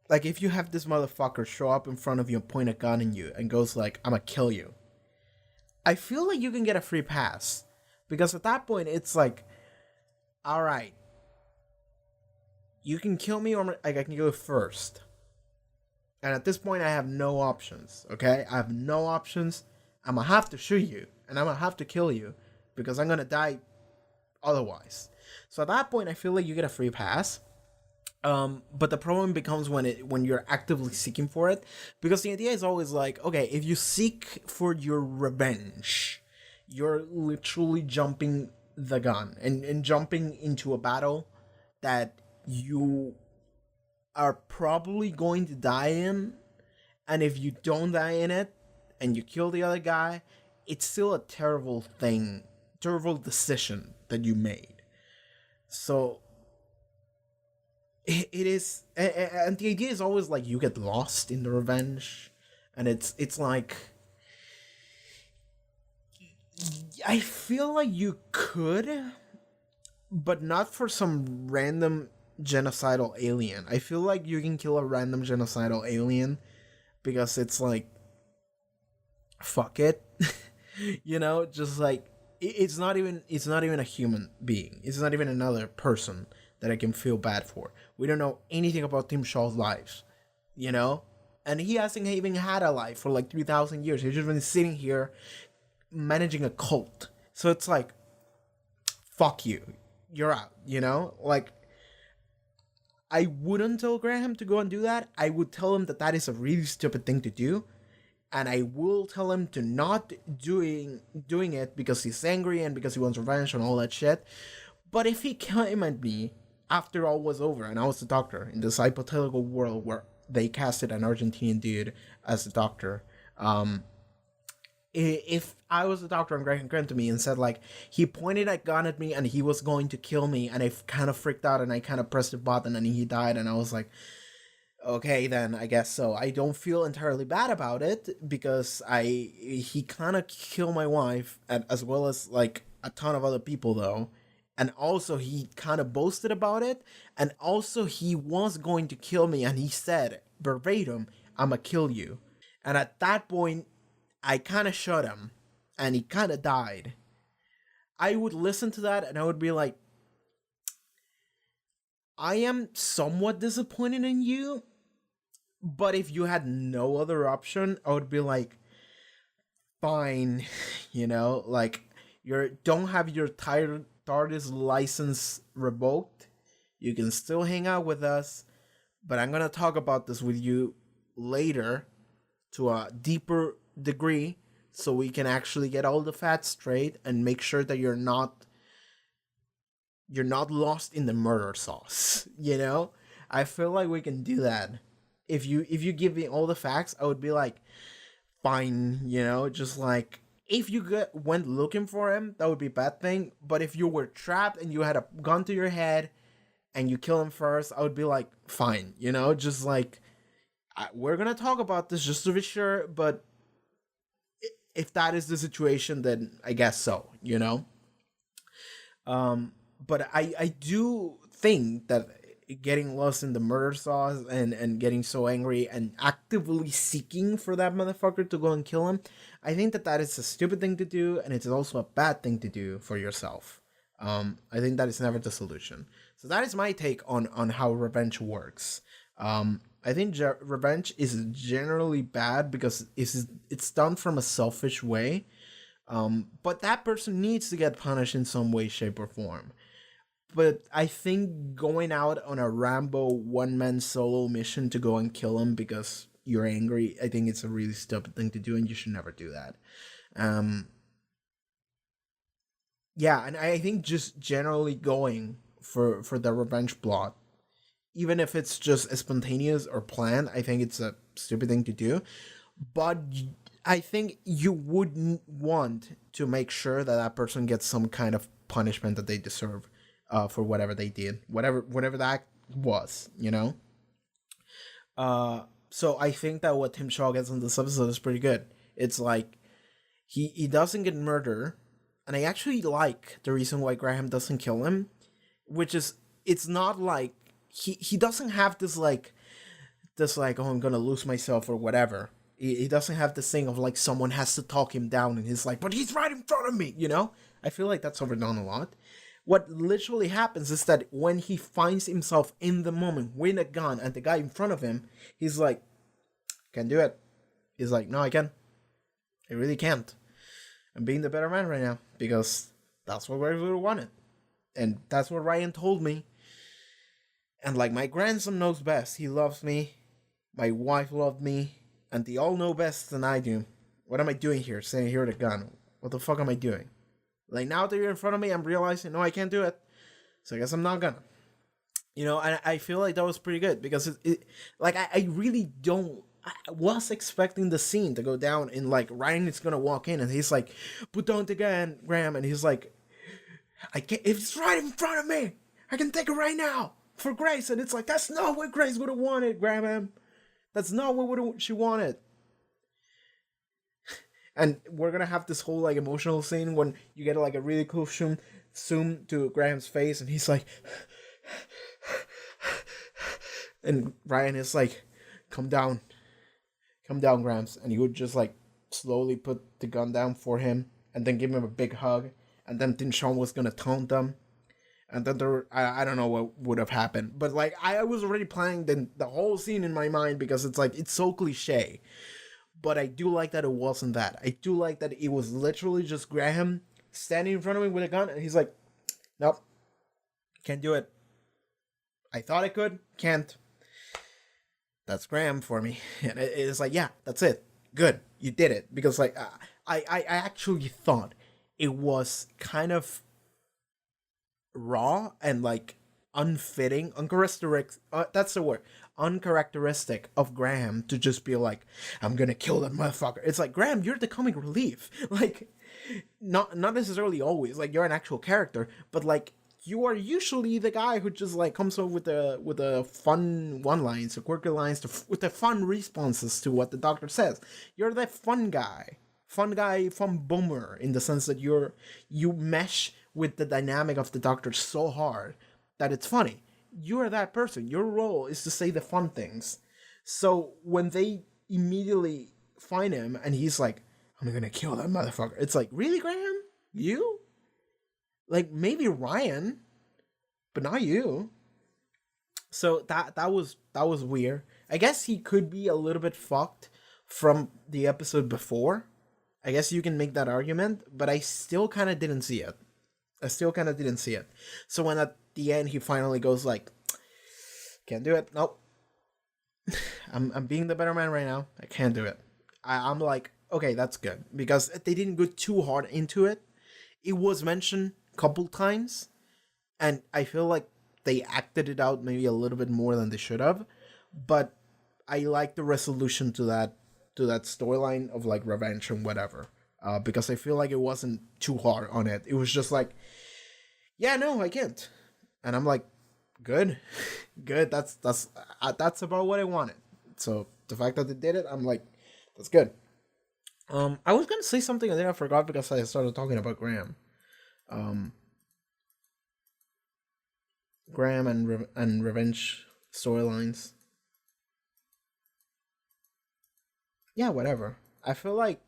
[SPEAKER 1] like if you have this motherfucker show up in front of you and point a gun at you and goes like, I'm gonna kill you, I feel like you can get a free pass. Because at that point, it's like, all right, you can kill me, or like I can go first. And at this point, I have no options. Okay, I have no options. I'm gonna have to shoot you, and I'm gonna have to kill you because I'm gonna die otherwise. So at that point, I feel like you get a free pass. But the problem becomes when you're actively seeking for it, because the idea is always like, okay, if you seek for your revenge, you're literally jumping the gun and jumping into a battle that you are probably going to die in, and if you don't die in it and you kill the other guy, it's still a terrible decision that you made. So it is, and the idea is always like you get lost in the revenge, and it's like, I feel like you could, but not for some random genocidal alien. I feel like you can kill a random genocidal alien because it's like, fuck it. You know, just like, it's not even a human being. It's not even another person that I can feel bad for. We don't know anything about tzim-sha's lives, you know? And he hasn't even had a life for like 3,000 years. He's just been sitting here managing a cult. So it's like, fuck you. You're out, you know? Like, I wouldn't tell Graham to go and do that. I would tell him that that is a really stupid thing to do. And I will tell him to not doing it because he's angry and because he wants revenge and all that shit. But if he came at me after all was over and I was the doctor in this hypothetical world where they casted an Argentinian dude as the doctor, if I was the doctor and Graham came to me and said, like, he pointed a gun at me and he was going to kill me, and I kind of freaked out and I kind of pressed the button and he died, and I was like, okay, then I guess so. I don't feel entirely bad about it because he kind of killed my wife, as well as like a ton of other people though. And also he kind of boasted about it, and also he was going to kill me, and he said verbatim, "I'ma kill you." And at that point, I kind of shot him, and he kind of died. I would listen to that, and I would be like, I am somewhat disappointed in you, but if you had no other option, I would be like, fine, you know, like, don't have your TARDIS license revoked. You can still hang out with us, but I'm gonna talk about this with you later to a deeper degree so we can actually get all the facts straight and make sure that you're not lost in the murder sauce, you know? I feel like we can do that. If you give me all the facts, I would be like, fine, you know, just like, if you went looking for him, that would be a bad thing. But if you were trapped and you had a gun to your head and you kill him first, I would be like, fine, you know, just like, we're gonna talk about this just to be sure, but if that is the situation, then I guess so, you know? But I do think that getting lost in the murder sauce and getting so angry and actively seeking for that motherfucker to go and kill him, I think that is a stupid thing to do, and it's also a bad thing to do for yourself. I think that is never the solution. So that is my take on how revenge works. I think revenge is generally bad because it's done from a selfish way, but that person needs to get punished in some way, shape, or form. But I think going out on a Rambo one-man solo mission to go and kill him because you're angry, I think it's a really stupid thing to do, and you should never do that. Yeah, and I think just generally going for the revenge plot, even if it's just spontaneous or planned, I think it's a stupid thing to do. But I think you would want to make sure that that person gets some kind of punishment that they deserve for whatever they did, whatever that was, you know? So I think that what tzim-sha gets in this episode is pretty good. It's like, he doesn't get murdered, and I actually like the reason why Graham doesn't kill him, which is, it's not like, he doesn't have this like, oh, I'm gonna lose myself or whatever. He doesn't have this thing of like, someone has to talk him down, and he's like, but he's right in front of me, you know? I feel like that's overdone a lot. what literally happens is that when he finds himself in the moment with a gun and the guy in front of him, he's like, can't do it. He's like, no, I can't. I really can't. I'm being the better man right now because that's what I really wanted. And that's what Ryan told me. And like, my grandson knows best. He loves me. My wife loved me. And they all know best than I do. What am I doing here? Sitting here with a gun. What the fuck am I doing? Like, now that you're in front of me, I'm realizing, no, I can't do it. So I guess I'm not gonna. You know, and I feel like that was pretty good. Because, I really don't... I was expecting the scene to go down and, like, Ryan is gonna walk in and he's like, put down the gun, Graham. And he's like, I can't... If it's right in front of me, I can take it right now. For Grace. And it's like, that's not what Grace would have wanted, Graham. That's not what she wanted. And we're gonna have this whole like emotional scene when you get like a really cool zoom to Graham's face, and he's like, and Ryan is like, come down, Grams, and he would just like slowly put the gun down for him, and then give him a big hug, and then Sean was gonna taunt them, and then I don't know what would have happened, but like I was already planning the whole scene in my mind because it's like it's so cliche. But I do like that it wasn't that. I do like that it was literally just Graham standing in front of me with a gun, and he's like, nope, can't do it. I thought I could, can't. That's Graham for me. And it's like, yeah, that's it. Good, you did it. Because like, I actually thought it was kind of raw and like unfitting, uncharacteristic, that's the word, uncharacteristic of Graham to just be like, I'm gonna kill that motherfucker. It's like, Graham, you're the comic relief. Like, not necessarily always, like, you're an actual character, but like, you are usually the guy who just like comes up with a fun one-liners, the quirky lines, with the fun responses to what the doctor says. You're that fun guy, fun boomer, in the sense that you mesh with the dynamic of the doctor so hard that it's funny. You are that person. Your role is to say the fun things. So when they immediately find him and he's like, I'm gonna kill that motherfucker, it's like, really, Graham? You? Like, maybe Ryan, but not you. So that was weird. I guess he could be a little bit fucked from the episode before. I guess you can make that argument, but I still kind of didn't see it. So when at the end he finally goes like, can't do it. Nope. I'm being the better man right now. I can't do it. I'm like, okay, that's good. Because they didn't go too hard into it. It was mentioned a couple times. And I feel like they acted it out maybe a little bit more than they should have. But I like the resolution to that storyline of like revenge and whatever. Because I feel like it wasn't too hard on it. It was just like, yeah, no, I can't. And I'm like, good. That's about what I wanted. So the fact that they did it, I'm like, that's good. I was gonna say something and then I forgot because I started talking about Graham. Graham and revenge storylines. Yeah, whatever. I feel like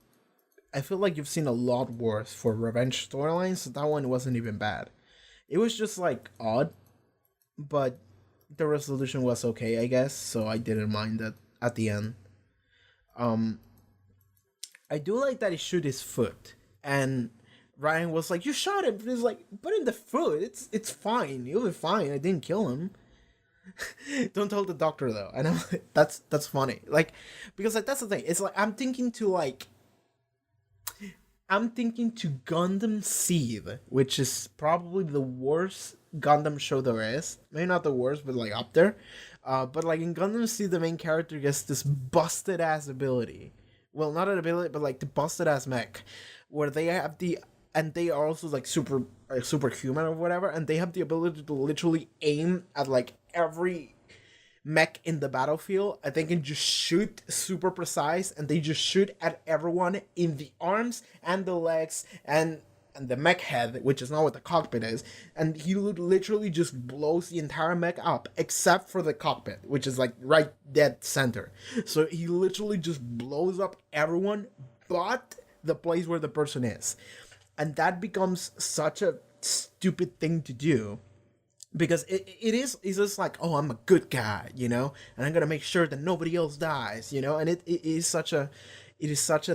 [SPEAKER 1] you've seen a lot worse for revenge storylines. So that one wasn't even bad. It was just like odd, but the resolution was okay, I guess. So I didn't mind that at the end. I do like that he shoot his foot, and Ryan was like, "You shot him." He's like, "But in the foot, it's fine. You'll be fine. I didn't kill him." Don't tell the doctor though. And I'm like, that's funny. Like, because like that's the thing. It's like I'm thinking to Gundam Seed, which is probably the worst Gundam show there is. Maybe not the worst, but like up there. But like in Gundam Seed, the main character gets this busted ass ability. Well, not an ability, but like the busted ass mech, where they have and they are also like superhuman or whatever, and they have the ability to literally aim at like every mech in the battlefield, and they can just shoot super precise, and they just shoot at everyone in the arms and the legs and the mech head, which is not what the cockpit is, and he literally just blows the entire mech up except for the cockpit, which is like right dead center. So he literally just blows up everyone but the place where the person is. And that becomes such a stupid thing to do. Because it's just like, oh, I'm a good guy, you know, and I'm gonna make sure that nobody else dies, you know, and it is such a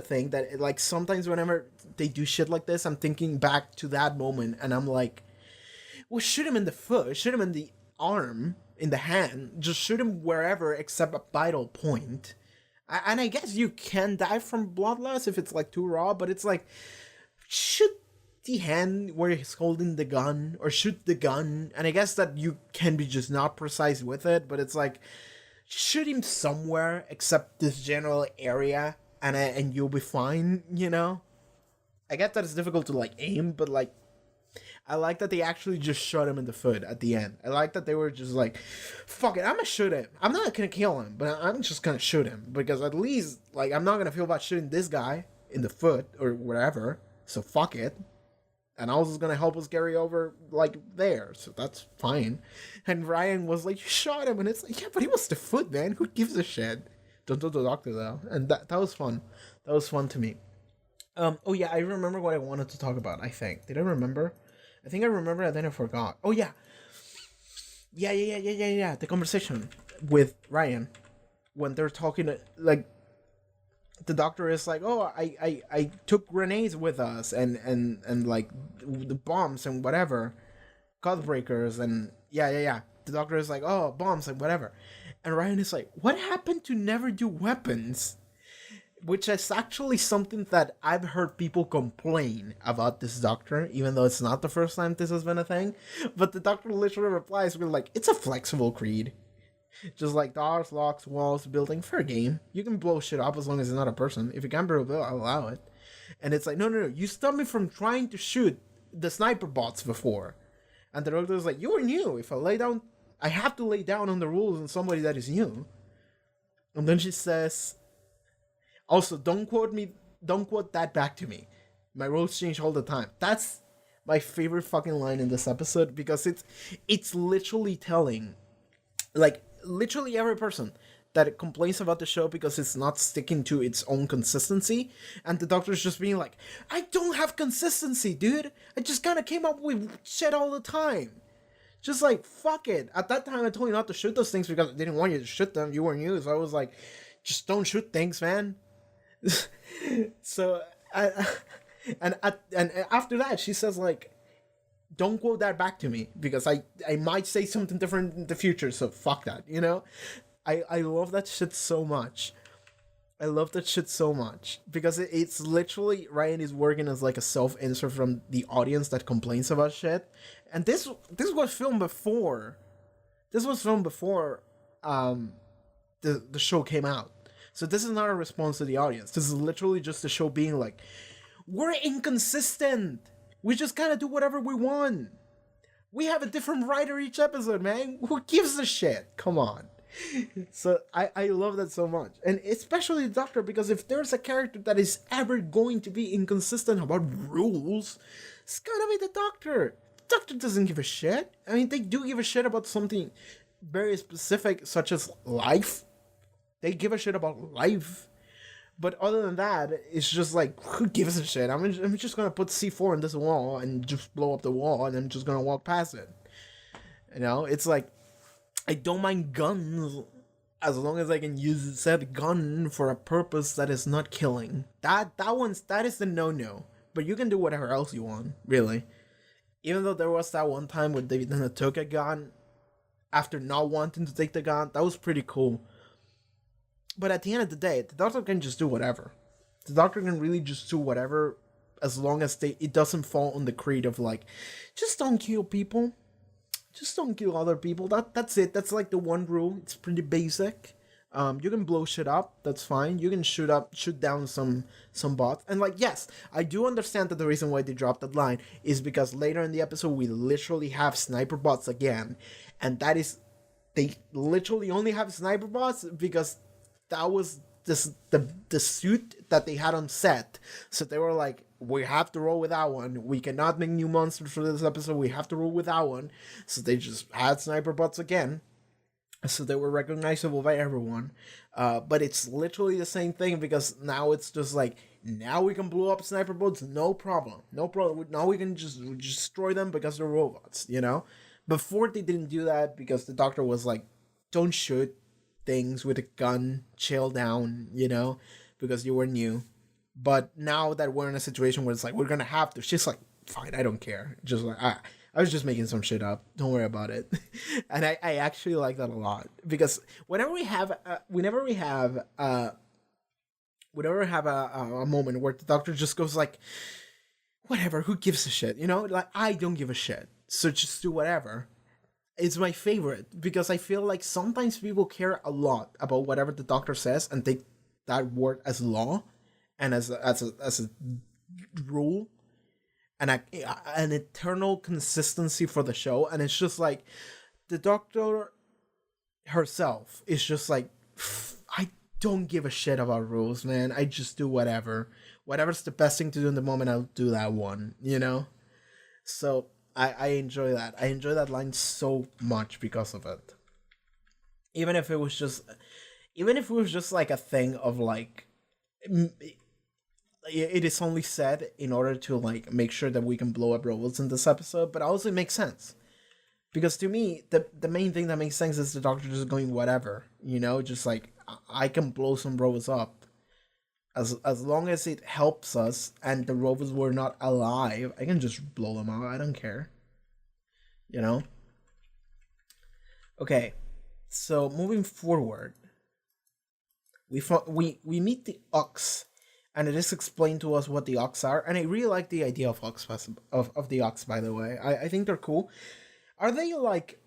[SPEAKER 1] thing that it, like, sometimes whenever they do shit like this, I'm thinking back to that moment, and I'm like, well, shoot him in the foot, shoot him in the arm, in the hand, just shoot him wherever except a vital point. And I guess you can die from blood loss if it's like too raw, but it's like, shoot the hand where he's holding the gun, or shoot the gun, and I guess that you can be just not precise with it, but it's like, shoot him somewhere except this general area, and you'll be fine, you know? I get that it's difficult to, like, aim, but, like, I like that they actually just shot him in the foot at the end. I like that they were just like, fuck it, I'm gonna shoot him. I'm not gonna kill him, but I'm just gonna shoot him, because at least, like, I'm not gonna feel about shooting this guy in the foot, or wherever, so fuck it. And I was just gonna help us carry over, like, there, so that's fine. And Ryan was like, you shot him, and it's like, yeah, but he was the foot, man, who gives a shit? Don't do the doctor, though. And that was fun. That was fun to me. Oh yeah, I remember what I wanted to talk about, I think. Did I remember? I think I remember, and then I forgot. Oh yeah. Yeah. The conversation with Ryan, when they're talking, like, the doctor is like, oh, I took grenades with us, and like, the bombs and whatever, code breakers, and yeah. The doctor is like, oh, bombs and whatever. And Ryan is like, what happened to never do weapons? Which is actually something that I've heard people complain about this doctor, even though it's not the first time this has been a thing. But the doctor literally replies with, like, it's a flexible creed. Just like doors, locks, walls, building, fair game. You can blow shit up as long as it's not a person. If it can be built, I'll allow it. And it's like, no. You stopped me from trying to shoot the sniper bots before. And the doctor is like, you are new. If I lay down, I have to lay down on the rules on somebody that is new. And then she says, also, don't quote that back to me. My rules change all the time. That's my favorite fucking line in this episode, because it's literally telling, like, literally every person that complains about the show because it's not sticking to its own consistency, and the doctor's just being like, I don't have consistency, dude. I just kind of came up with shit all the time. Just like, fuck it. At that time, I told you not to shoot those things because I didn't want you to shoot them. You weren't you, so I was like, just don't shoot things, man. So, and after that, she says, like, don't quote that back to me, because I might say something different in the future, so fuck that, you know? I love that shit so much. I love that shit so much, because it's literally, Ryan is working as, like, a self-insert from the audience that complains about shit. And this was filmed before. This was filmed before the show came out. So this is not a response to the audience. This is literally just the show being like, we're inconsistent. We just kind of do whatever we want. We have a different writer each episode, man. Who gives a shit? Come on. So I love that so much. And especially the Doctor, because if there's a character that is ever going to be inconsistent about rules, it's gotta be the Doctor. The Doctor doesn't give a shit. I mean, they do give a shit about something very specific, such as life. They give a shit about life. But other than that, it's just like, who gives a shit? I'm just gonna put C4 in this wall and just blow up the wall, and I'm just gonna walk past it. You know, it's like, I don't mind guns as long as I can use said gun for a purpose that is not killing. That is the no-no. But you can do whatever else you want, really. Even though there was that one time where David Tennant took a gun after not wanting to take the gun, that was pretty cool. But at the end of the day, the Doctor can just do whatever. The Doctor can really just do whatever, as long as it doesn't fall on the creed of, like, just don't kill people. Just don't kill other people. That's it. That's like the one rule. It's pretty basic. You can blow shit up. That's fine. You can shoot down some bots. And, like, yes, I do understand that the reason why they dropped that line is because later in the episode we literally have sniper bots again, and that is, they literally only have sniper bots because that was the suit that they had on set. So they were like, we have to roll with that one. We cannot make new monsters for this episode. We have to roll with that one. So they just had sniper bots again. So they were recognizable by everyone. But it's literally the same thing, because now it's just like, Now we can blow up sniper boats, no problem. No problem. Now we can just destroy them because they're robots, you know? Before they didn't do that because the doctor was like, don't shoot things with a gun, chill down, you know, because you were new. But now that we're in a situation where it's like, we're gonna have to, she's like, fine, I don't care. Just like, I was just making some shit up. Don't worry about it. And I actually like that a lot because whenever we have a moment where the doctor just goes like, whatever, who gives a shit, you know? Like, I don't give a shit, so just do whatever. It's my favorite because I feel like sometimes people care a lot about whatever the doctor says and take that word as law and as a rule and an eternal consistency for the show. And it's just like the doctor herself is just like, I don't give a shit about rules, man. I just do whatever. Whatever's the best thing to do in the moment, I'll do that one, you know? So I enjoy that. I enjoy that line so much because of it. Even if it was just like a thing of like, it is only said in order to like make sure that we can blow up robots in this episode, but also it makes sense. Because to me, the main thing that makes sense is the doctor just going whatever, you know, just like, I can blow some robots up. As long as it helps us and the robots were not alive, I can just blow them out. I don't care. You know? Okay. So moving forward, we meet the Ox, and it is explained to us what the Ox are, and I really like the idea of the Ox, by the way. I think they're cool. Are they like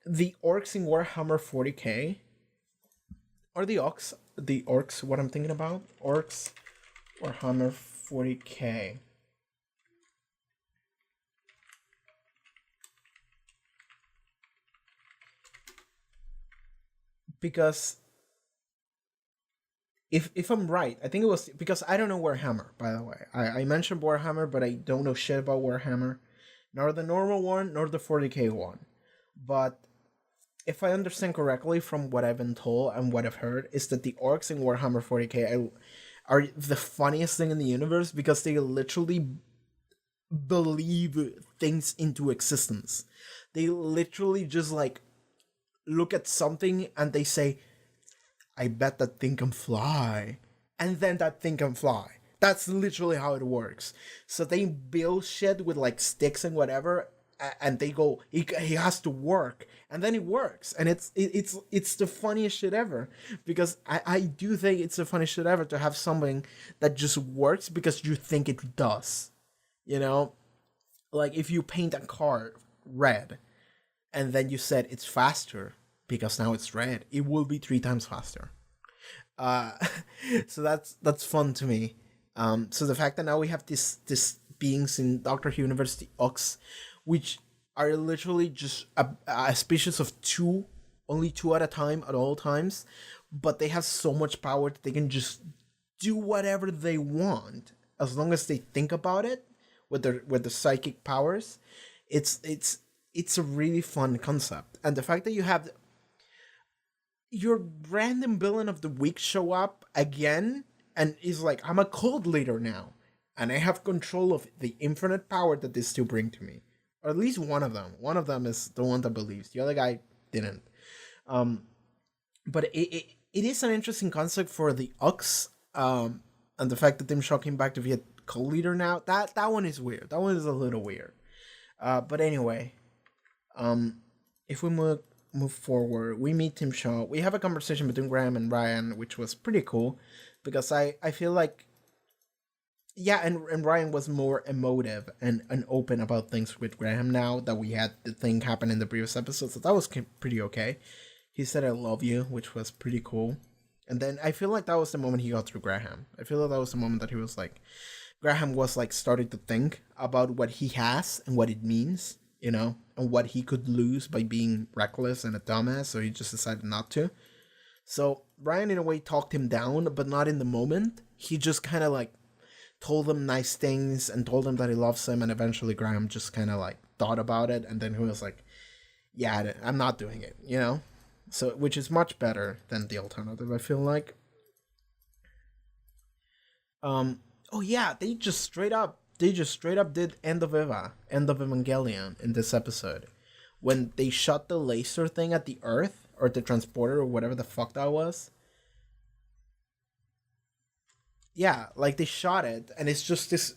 [SPEAKER 1] the orcs in Warhammer 40k? Are the orcs what I'm thinking about? Orcs Warhammer 40k. Because if I'm right, I think it was because I don't know Warhammer, by the way. I mentioned Warhammer, but I don't know shit about Warhammer. Nor the normal one, nor the 40k one. But if I understand correctly from what I've been told and what I've heard, is that the orcs in Warhammer 40k are the funniest thing in the universe because they literally believe things into existence. They literally just like look at something and they say, I bet that thing can fly. And then that thing can fly. That's literally how it works. So they build shit with like sticks and whatever, and they go, he has to work, and then it works, and it's the funniest shit ever, because I do think it's the funniest shit ever to have something that just works because you think it does, you know, like if you paint a car red, and then you said it's faster because now it's red, it will be 3 times faster. So that's fun to me. So the fact that now we have this beings in Doctor Who universe, the Ox, which are literally just a species of only two at a time at all times, but they have so much power that they can just do whatever they want as long as they think about it with the psychic powers. It's a really fun concept, and the fact that you have your random villain of the week show up again and is like, I'm a cult leader now, and I have control of the infinite power that these two bring to me. Or at least one of them. One of them is the one that believes. The other guy didn't. But it is an interesting concept for the Ox. And the fact that tzim-sha came back to be a cult leader now, that one is weird. That one is a little weird. But anyway, if we move forward, we meet tzim-sha. We have a conversation between Graham and Ryan, which was pretty cool, because I feel like, yeah, and Ryan was more emotive and open about things with Graham now that we had the thing happen in the previous episode, so that was pretty okay. He said I love you, which was pretty cool. And then I feel like that was the moment he got through Graham. I feel like that was the moment that he was like, Graham was like starting to think about what he has and what it means, you know, and what he could lose by being reckless and a dumbass, so he just decided not to. So Ryan in a way talked him down, but not in the moment. He just kind of like told him nice things and told him that he loves him, and eventually Graham just kind of like thought about it, and then he was like, yeah, I'm not doing it, you know? So, which is much better than the alternative, I feel like. Oh yeah, they just straight up did End of Evangelion in this episode. When they shot the laser thing at the Earth, or the transporter, or whatever the fuck that was. Yeah, like they shot it, and it's just this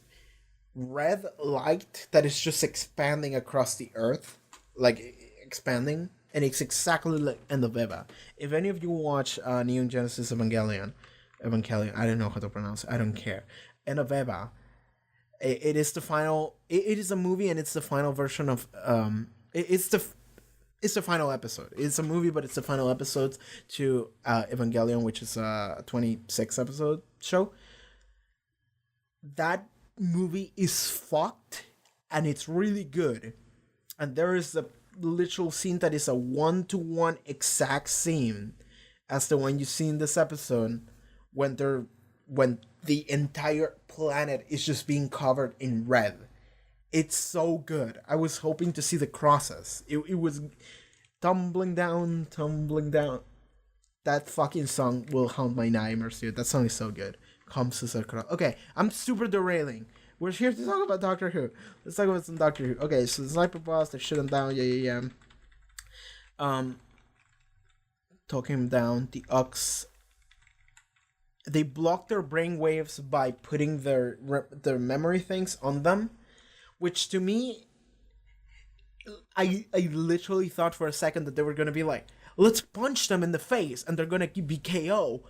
[SPEAKER 1] red light that is just expanding across the Earth. Like, expanding. And it's exactly like End of Eva. If any of you watch Neon Genesis Evangelion, I don't know how to pronounce it, I don't care. End of Eva, it is the final, it is a movie, and it's the final version of, it's the final episode. It's a movie, but it's the final episode to Evangelion, which is a 26 episode show. That movie is fucked, and it's really good. And there is a literal scene that is a 1-to-1 exact scene as the one you see in this episode, when the entire planet is just being covered in red. It's so good. I was hoping to see the crosses. It was tumbling down. That fucking song will haunt my nightmares, dude. That song is so good. Okay, I'm super derailing. We're here to talk about Doctor Who. Let's talk about some Doctor Who. Okay, so the sniper boss, they shoot him down. Yeah. Talking him down. The Ux. They block their brain waves by putting their memory things on them, which to me, I literally thought for a second that they were gonna be like, let's punch them in the face and they're gonna be KO,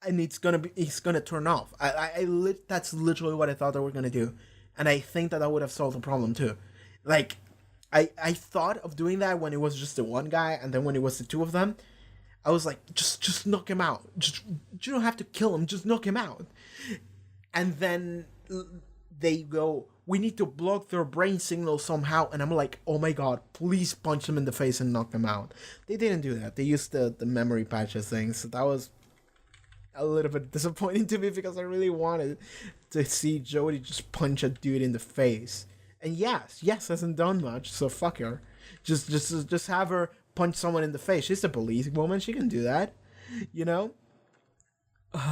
[SPEAKER 1] and it's gonna turn off. That's literally what I thought they were gonna do, and I think that would have solved the problem too. Like, I thought of doing that when it was just the one guy, and then when it was the two of them, I was like, just knock him out. You don't have to kill him, just knock him out. And then they go, we need to block their brain signal somehow. And I'm like, oh my god, please punch them in the face and knock them out. They didn't do that. They used the memory patches thing. So that was a little bit disappointing to me, because I really wanted to see Jodie just punch a dude in the face. And yes hasn't done much, so fuck her. Just have her punch someone in the face. She's a police woman. She can do that, you know?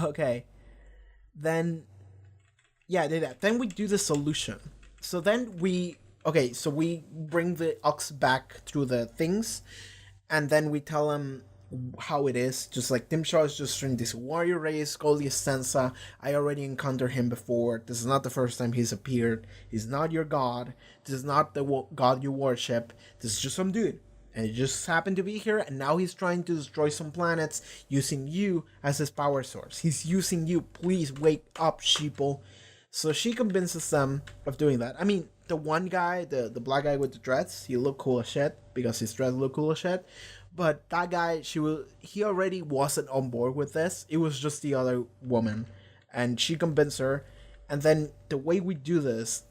[SPEAKER 1] Okay. Then, yeah, do that. Then we do the solution. So then we bring the Ox back through the things, and then we tell him how it is. Just like, tzim-sha is just from this warrior race called the tzim-sha. I already encountered him before. This is not the first time he's appeared. He's not your god. This is not the god you worship. This is just some dude. And he just happened to be here, and now he's trying to destroy some planets using you as his power source. He's using you. Please wake up, sheeple. So she convinces them of doing that. I mean, the one guy, the black guy with the dreads, he looked cool as shit, because his dreads look cool as shit. But that guy, he already wasn't on board with this. It was just the other woman. And she convinced her. And then the way we do this...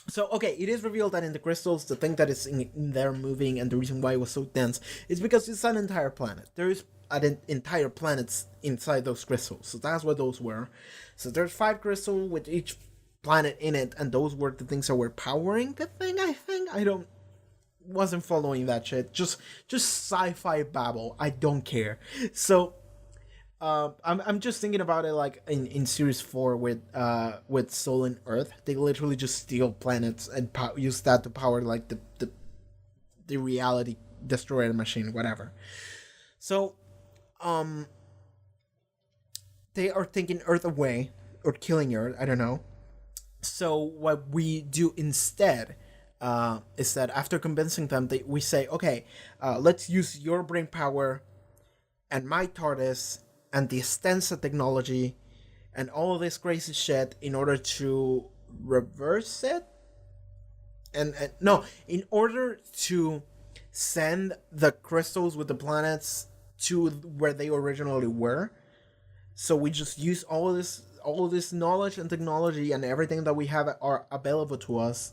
[SPEAKER 1] So, okay, it is revealed that in the crystals, the thing that is in there moving, and the reason why it was so dense, is because it's an entire planet. There is an entire planets inside those crystals. So that's what those were. So there's 5 crystals with each planet in it, and those were the things that were powering the thing, I think. Wasn't following that shit. Just sci-fi babble. I don't care. So I'm just thinking about it like in series 4 with Soul and Earth. They literally just steal planets and use that to power like the reality destroyer machine, whatever. So they are taking Earth away, or killing Earth, I don't know. So what we do instead is that after convincing them, we say, okay, let's use your brain power and my TARDIS and the tzim-sha technology and all of this crazy shit in order to reverse it. And no, in order to send the crystals with the planets to where they originally were. So we just use all of this knowledge and technology and everything that we have are available to us,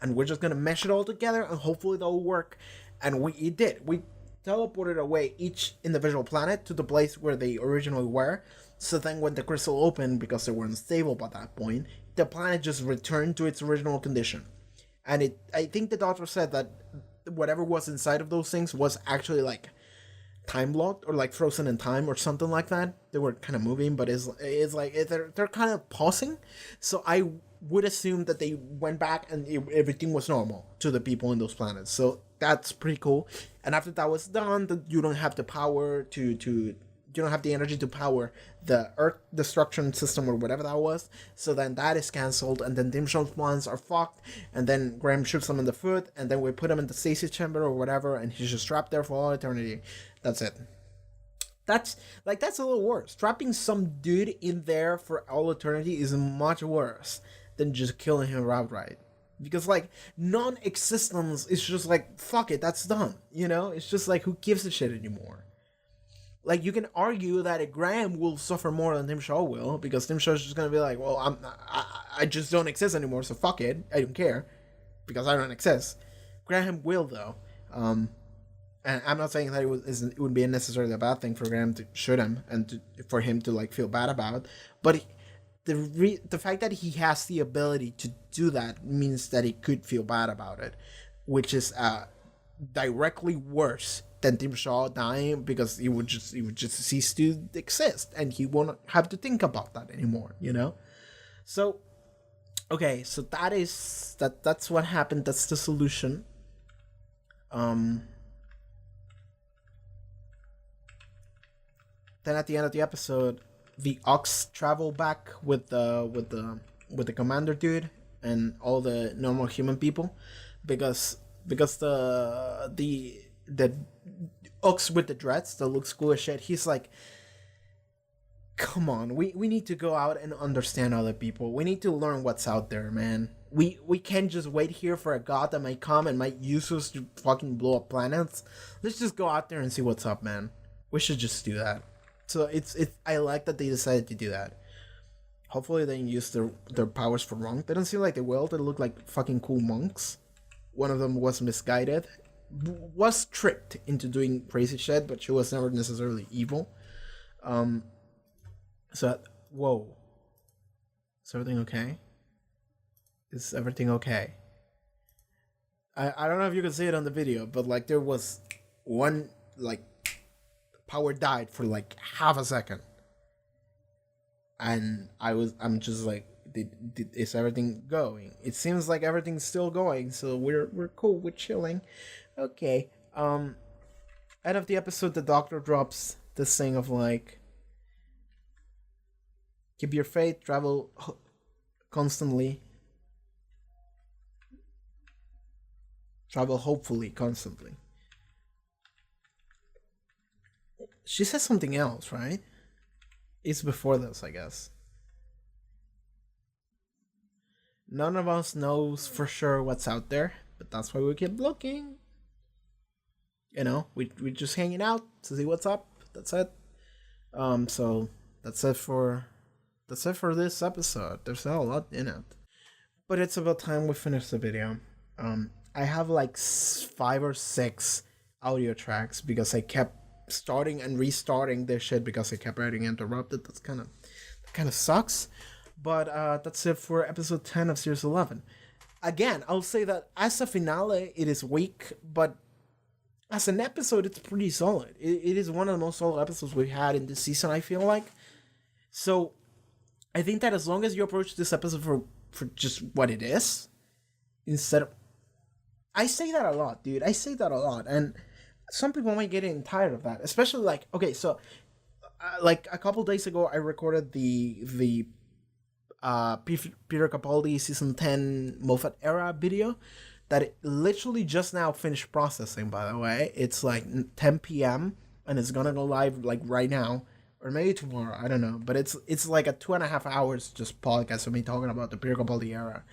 [SPEAKER 1] and we're just gonna mesh it all together, and hopefully that'll work. And it did. We teleported away each individual planet to the place where they originally were. So then when the crystal opened, because they were unstable by that point, the planet just returned to its original condition. And I think the doctor said that whatever was inside of those things was actually like time locked or like frozen in time or something like that. They were kind of moving, but it's like they're kind of pausing. So I would assume that they went back and everything was normal to the people in those planets. So that's pretty cool. And after that was done, that you don't have the power to you don't have the energy to power the Earth destruction system or whatever that was. So then that is cancelled, and then tzim-sha's plans are fucked, and then Graham shoots him in the foot, and then we put him in the stasis chamber or whatever, and he's just trapped there for all eternity. That's it. That's a little worse. Trapping some dude in there for all eternity is much worse than just killing him outright. Because, like, non-existence is just like, fuck it, that's done. You know? It's just like, who gives a shit anymore? Like, you can argue that Graham will suffer more than tzim-sha will, because tzim-sha is just gonna be like, well, I just don't exist anymore, so fuck it, I don't care, because I don't exist. Graham will, though. And I'm not saying that it would be necessarily a bad thing for Graham to shoot him, and for him to, like, feel bad about, but the fact that he has the ability to do that means that he could feel bad about it, which is directly worse than tzim-sha dying, because he would just cease to exist, and he won't have to think about that anymore, you know? So, okay, so that's what happened. That's the solution. Then at the end of the episode, the Ox travel back with the commander dude and all the normal human people, because the Ox with the dreads that looks cool as shit, he's like, come on, we need to go out and understand other people. We need to learn what's out there, man. We can't just wait here for a god that might come and might use us to fucking blow up planets. Let's just go out there and see what's up, man. We should just do that. So I like that they decided to do that. Hopefully they didn't use their powers for wrong. They don't seem like they will. They look like fucking cool monks. One of them was misguided, was tricked into doing crazy shit, but she was never necessarily evil. So, whoa. Is everything okay? Is everything okay? I don't know if you can see it on the video, but like there was one, like, power died for like half a second. And I'm just like, is everything going? It seems like everything's still going, so we're cool, we're chilling. Okay. End of the episode, the doctor drops this thing of like, keep your faith, travel constantly. Travel hopefully constantly. She says something else, right? It's before this, I guess. None of us knows for sure what's out there, but that's why we keep looking. You know, we're just hanging out to see what's up. That's it. So that's it for this episode. There's not a lot in it, but it's about time we finish the video. I have like 5 or 6 audio tracks because I kept starting and restarting this shit because I kept getting interrupted. That kind of sucks. But that's it for episode 10 of series 11. Again, I'll say that as a finale, it is weak, but as an episode, it's pretty solid. It is one of the most solid episodes we've had in this season, I feel like. So I think that as long as you approach this episode for just what it is, instead of... I say that a lot, dude. I say that a lot. And some people might get tired of that. Especially like... Okay, so... like a couple days ago, I recorded the Peter Capaldi season 10 Moffat era video that it literally just now finished processing, by the way. It's like 10 p.m. and it's gonna go live like right now, or maybe tomorrow, I don't know. But it's like a 2.5 hours just podcast of me talking about the Peter Capaldi era.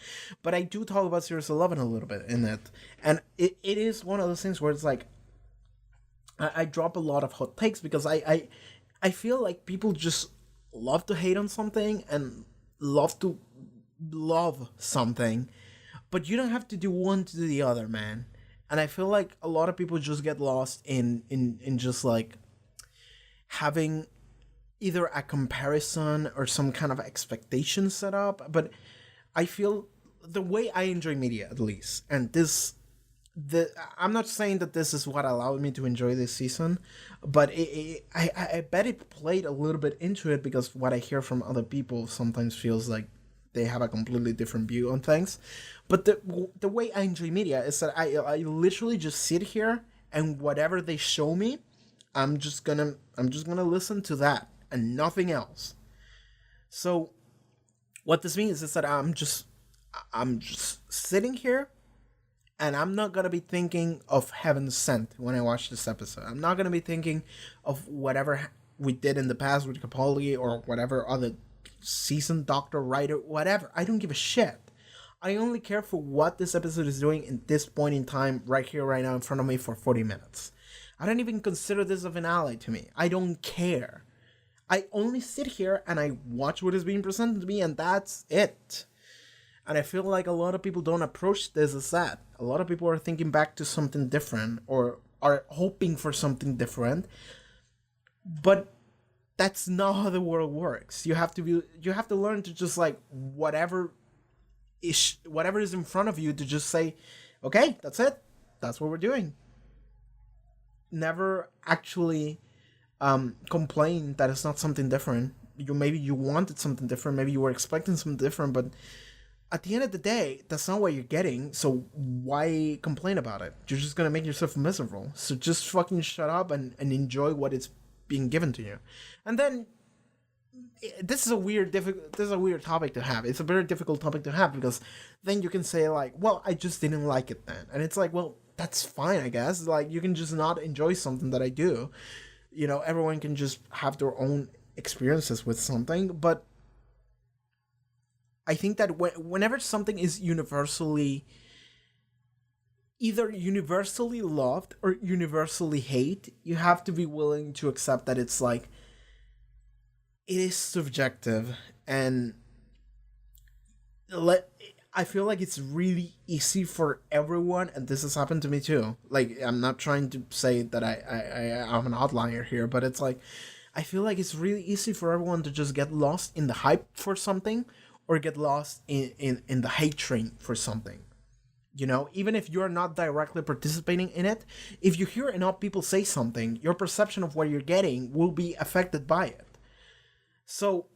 [SPEAKER 1] But I do talk about series 11 a little bit in it, and it is one of those things where it's like I drop a lot of hot takes because I feel like people just love to hate on something and love to love something, but you don't have to do one to do the other, man. And I feel like a lot of people just get lost in just like having either a comparison or some kind of expectation set up. But I feel the way I enjoy media, at least, and this I'm not saying that this is what allowed me to enjoy this season, but I bet it played a little bit into it, because what I hear from other people sometimes feels like they have a completely different view on things. But the way I enjoy media is that I literally just sit here, and whatever they show me, I'm just gonna listen to that and nothing else. So what this means is that I'm just sitting here, and I'm not going to be thinking of Heaven Sent when I watch this episode. I'm not going to be thinking of whatever we did in the past with Capaldi or whatever other season, doctor, writer, whatever. I don't give a shit. I only care for what this episode is doing in this point in time, right here, right now, in front of me for 40 minutes. I don't even consider this a finale to me. I don't care. I only sit here and I watch what is being presented to me, and that's it. And I feel like a lot of people don't approach this as that. A lot of people are thinking back to something different, or are hoping for something different. But that's not how the world works. You have to learn to just like whatever is in front of you, to just say, okay, that's it. That's what we're doing. Never actually complain that it's not something different. Maybe you wanted something different. Maybe you were expecting something different, but at the end of the day, that's not what you're getting, so why complain about it? You're just gonna make yourself miserable. So just fucking shut up and enjoy what is being given to you. And then, this is a weird topic to have. It's a very difficult topic to have, because then you can say like, well, I just didn't like it then. And it's like, well, that's fine, I guess. Like, you can just not enjoy something that I do. You know, everyone can just have their own experiences with something, but I think that whenever something is either universally loved or universally hate, you have to be willing to accept that it's like, it is subjective, and I feel like it's really easy for everyone, and this has happened to me too. Like, I'm not trying to say that I'm an outlier here, but it's like, I feel like it's really easy for everyone to just get lost in the hype for something, or get lost in the hate train for something. You know, even if you're not directly participating in it, if you hear enough people say something, your perception of what you're getting will be affected by it. So,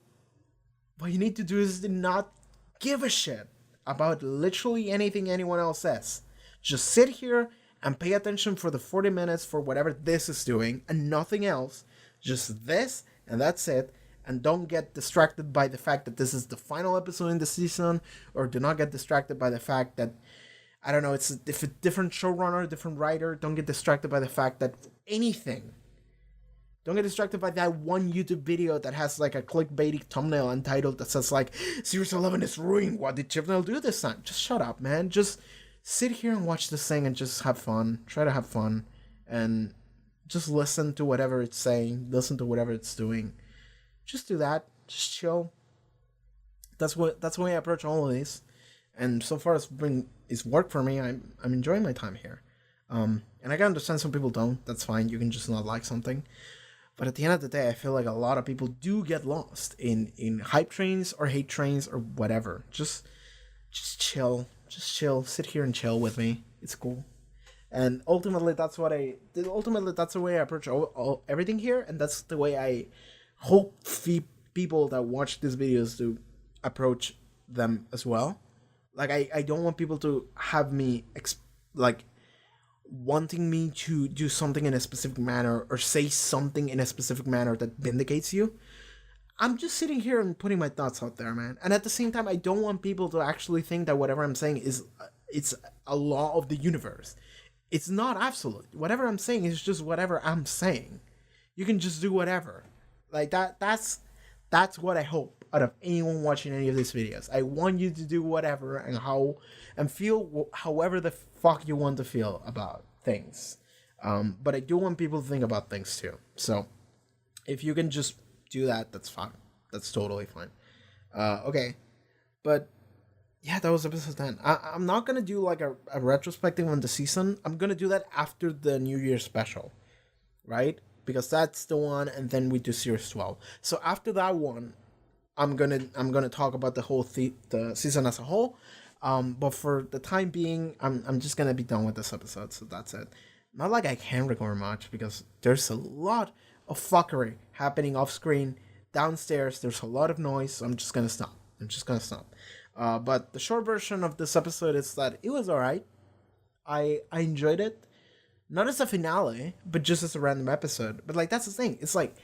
[SPEAKER 1] what you need to do is to not give a shit about literally anything anyone else says. Just sit here and pay attention for the 40 minutes for whatever this is doing, and nothing else. Just this, and that's it. And don't get distracted by the fact that this is the final episode in the season, or do not get distracted by the fact that, I don't know, it's a different showrunner, different writer. Don't get distracted by the fact that anything. Don't get distracted by that one YouTube video that has like a clickbaity thumbnail and title that says like, Series 11 is ruined. What did Chibnall do this time? Just shut up, man. Just sit here and watch this thing and just have fun. Try to have fun. And just listen to whatever it's saying. Listen to whatever it's doing. Just do that. Just chill. That's the way I approach all of these. And so far it's worked for me. I'm enjoying my time here. And I can understand some people don't. That's fine. You can just not like something. But at the end of the day, I feel like a lot of people do get lost in hype trains or hate trains or whatever. Just chill. Just chill. Sit here and chill with me. It's cool. And ultimately, that's the way I approach everything here. And that's the way I hope people that watch these videos to approach them as well. Like, I don't want people to have me wanting me to do something in a specific manner or say something in a specific manner that vindicates you. I'm just sitting here and putting my thoughts out there, man. And at the same time, I don't want people to actually think that whatever I'm saying it's a law of the universe. It's not absolute. Whatever I'm saying is just whatever I'm saying. You can just do whatever. Like that's what I hope out of anyone watching any of these videos. I want you to do whatever and feel however the fuck you want to feel about things. But I do want people to think about things too. So if you can just do that, that's fine. That's totally fine. Okay. But yeah, that was episode 10. I'm not going to do like a retrospective on the season. I'm going to do that after the New Year's special. Right? Because that's the one, and then we do series 12. So after that one, I'm gonna talk about the whole the season as a whole, But for the time being, I'm just gonna be done with this episode, so that's it. Not like I can record much because there's a lot of fuckery happening off screen. Downstairs, there's a lot of noise, so I'm just gonna stop. But the short version of this episode is that it was alright. I enjoyed it. Not as a finale, but just as a random episode. But like that's the thing. It's like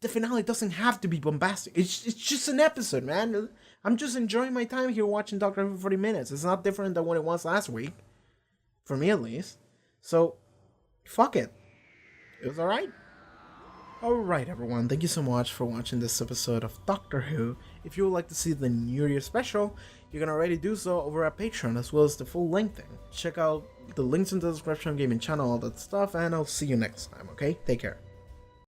[SPEAKER 1] the finale doesn't have to be bombastic. It's just an episode, man. I'm just enjoying my time here watching Doctor Who for 40 minutes. It's not different than what it was last week. For me at least. So fuck it. It was alright. Alright everyone, thank you so much for watching this episode of Doctor Who. If you would like to see the New Year special, you can already do so over at Patreon as well as the full length thing. Check out the links in the description, gaming channel, all that stuff, and I'll see you next time, okay? Take care.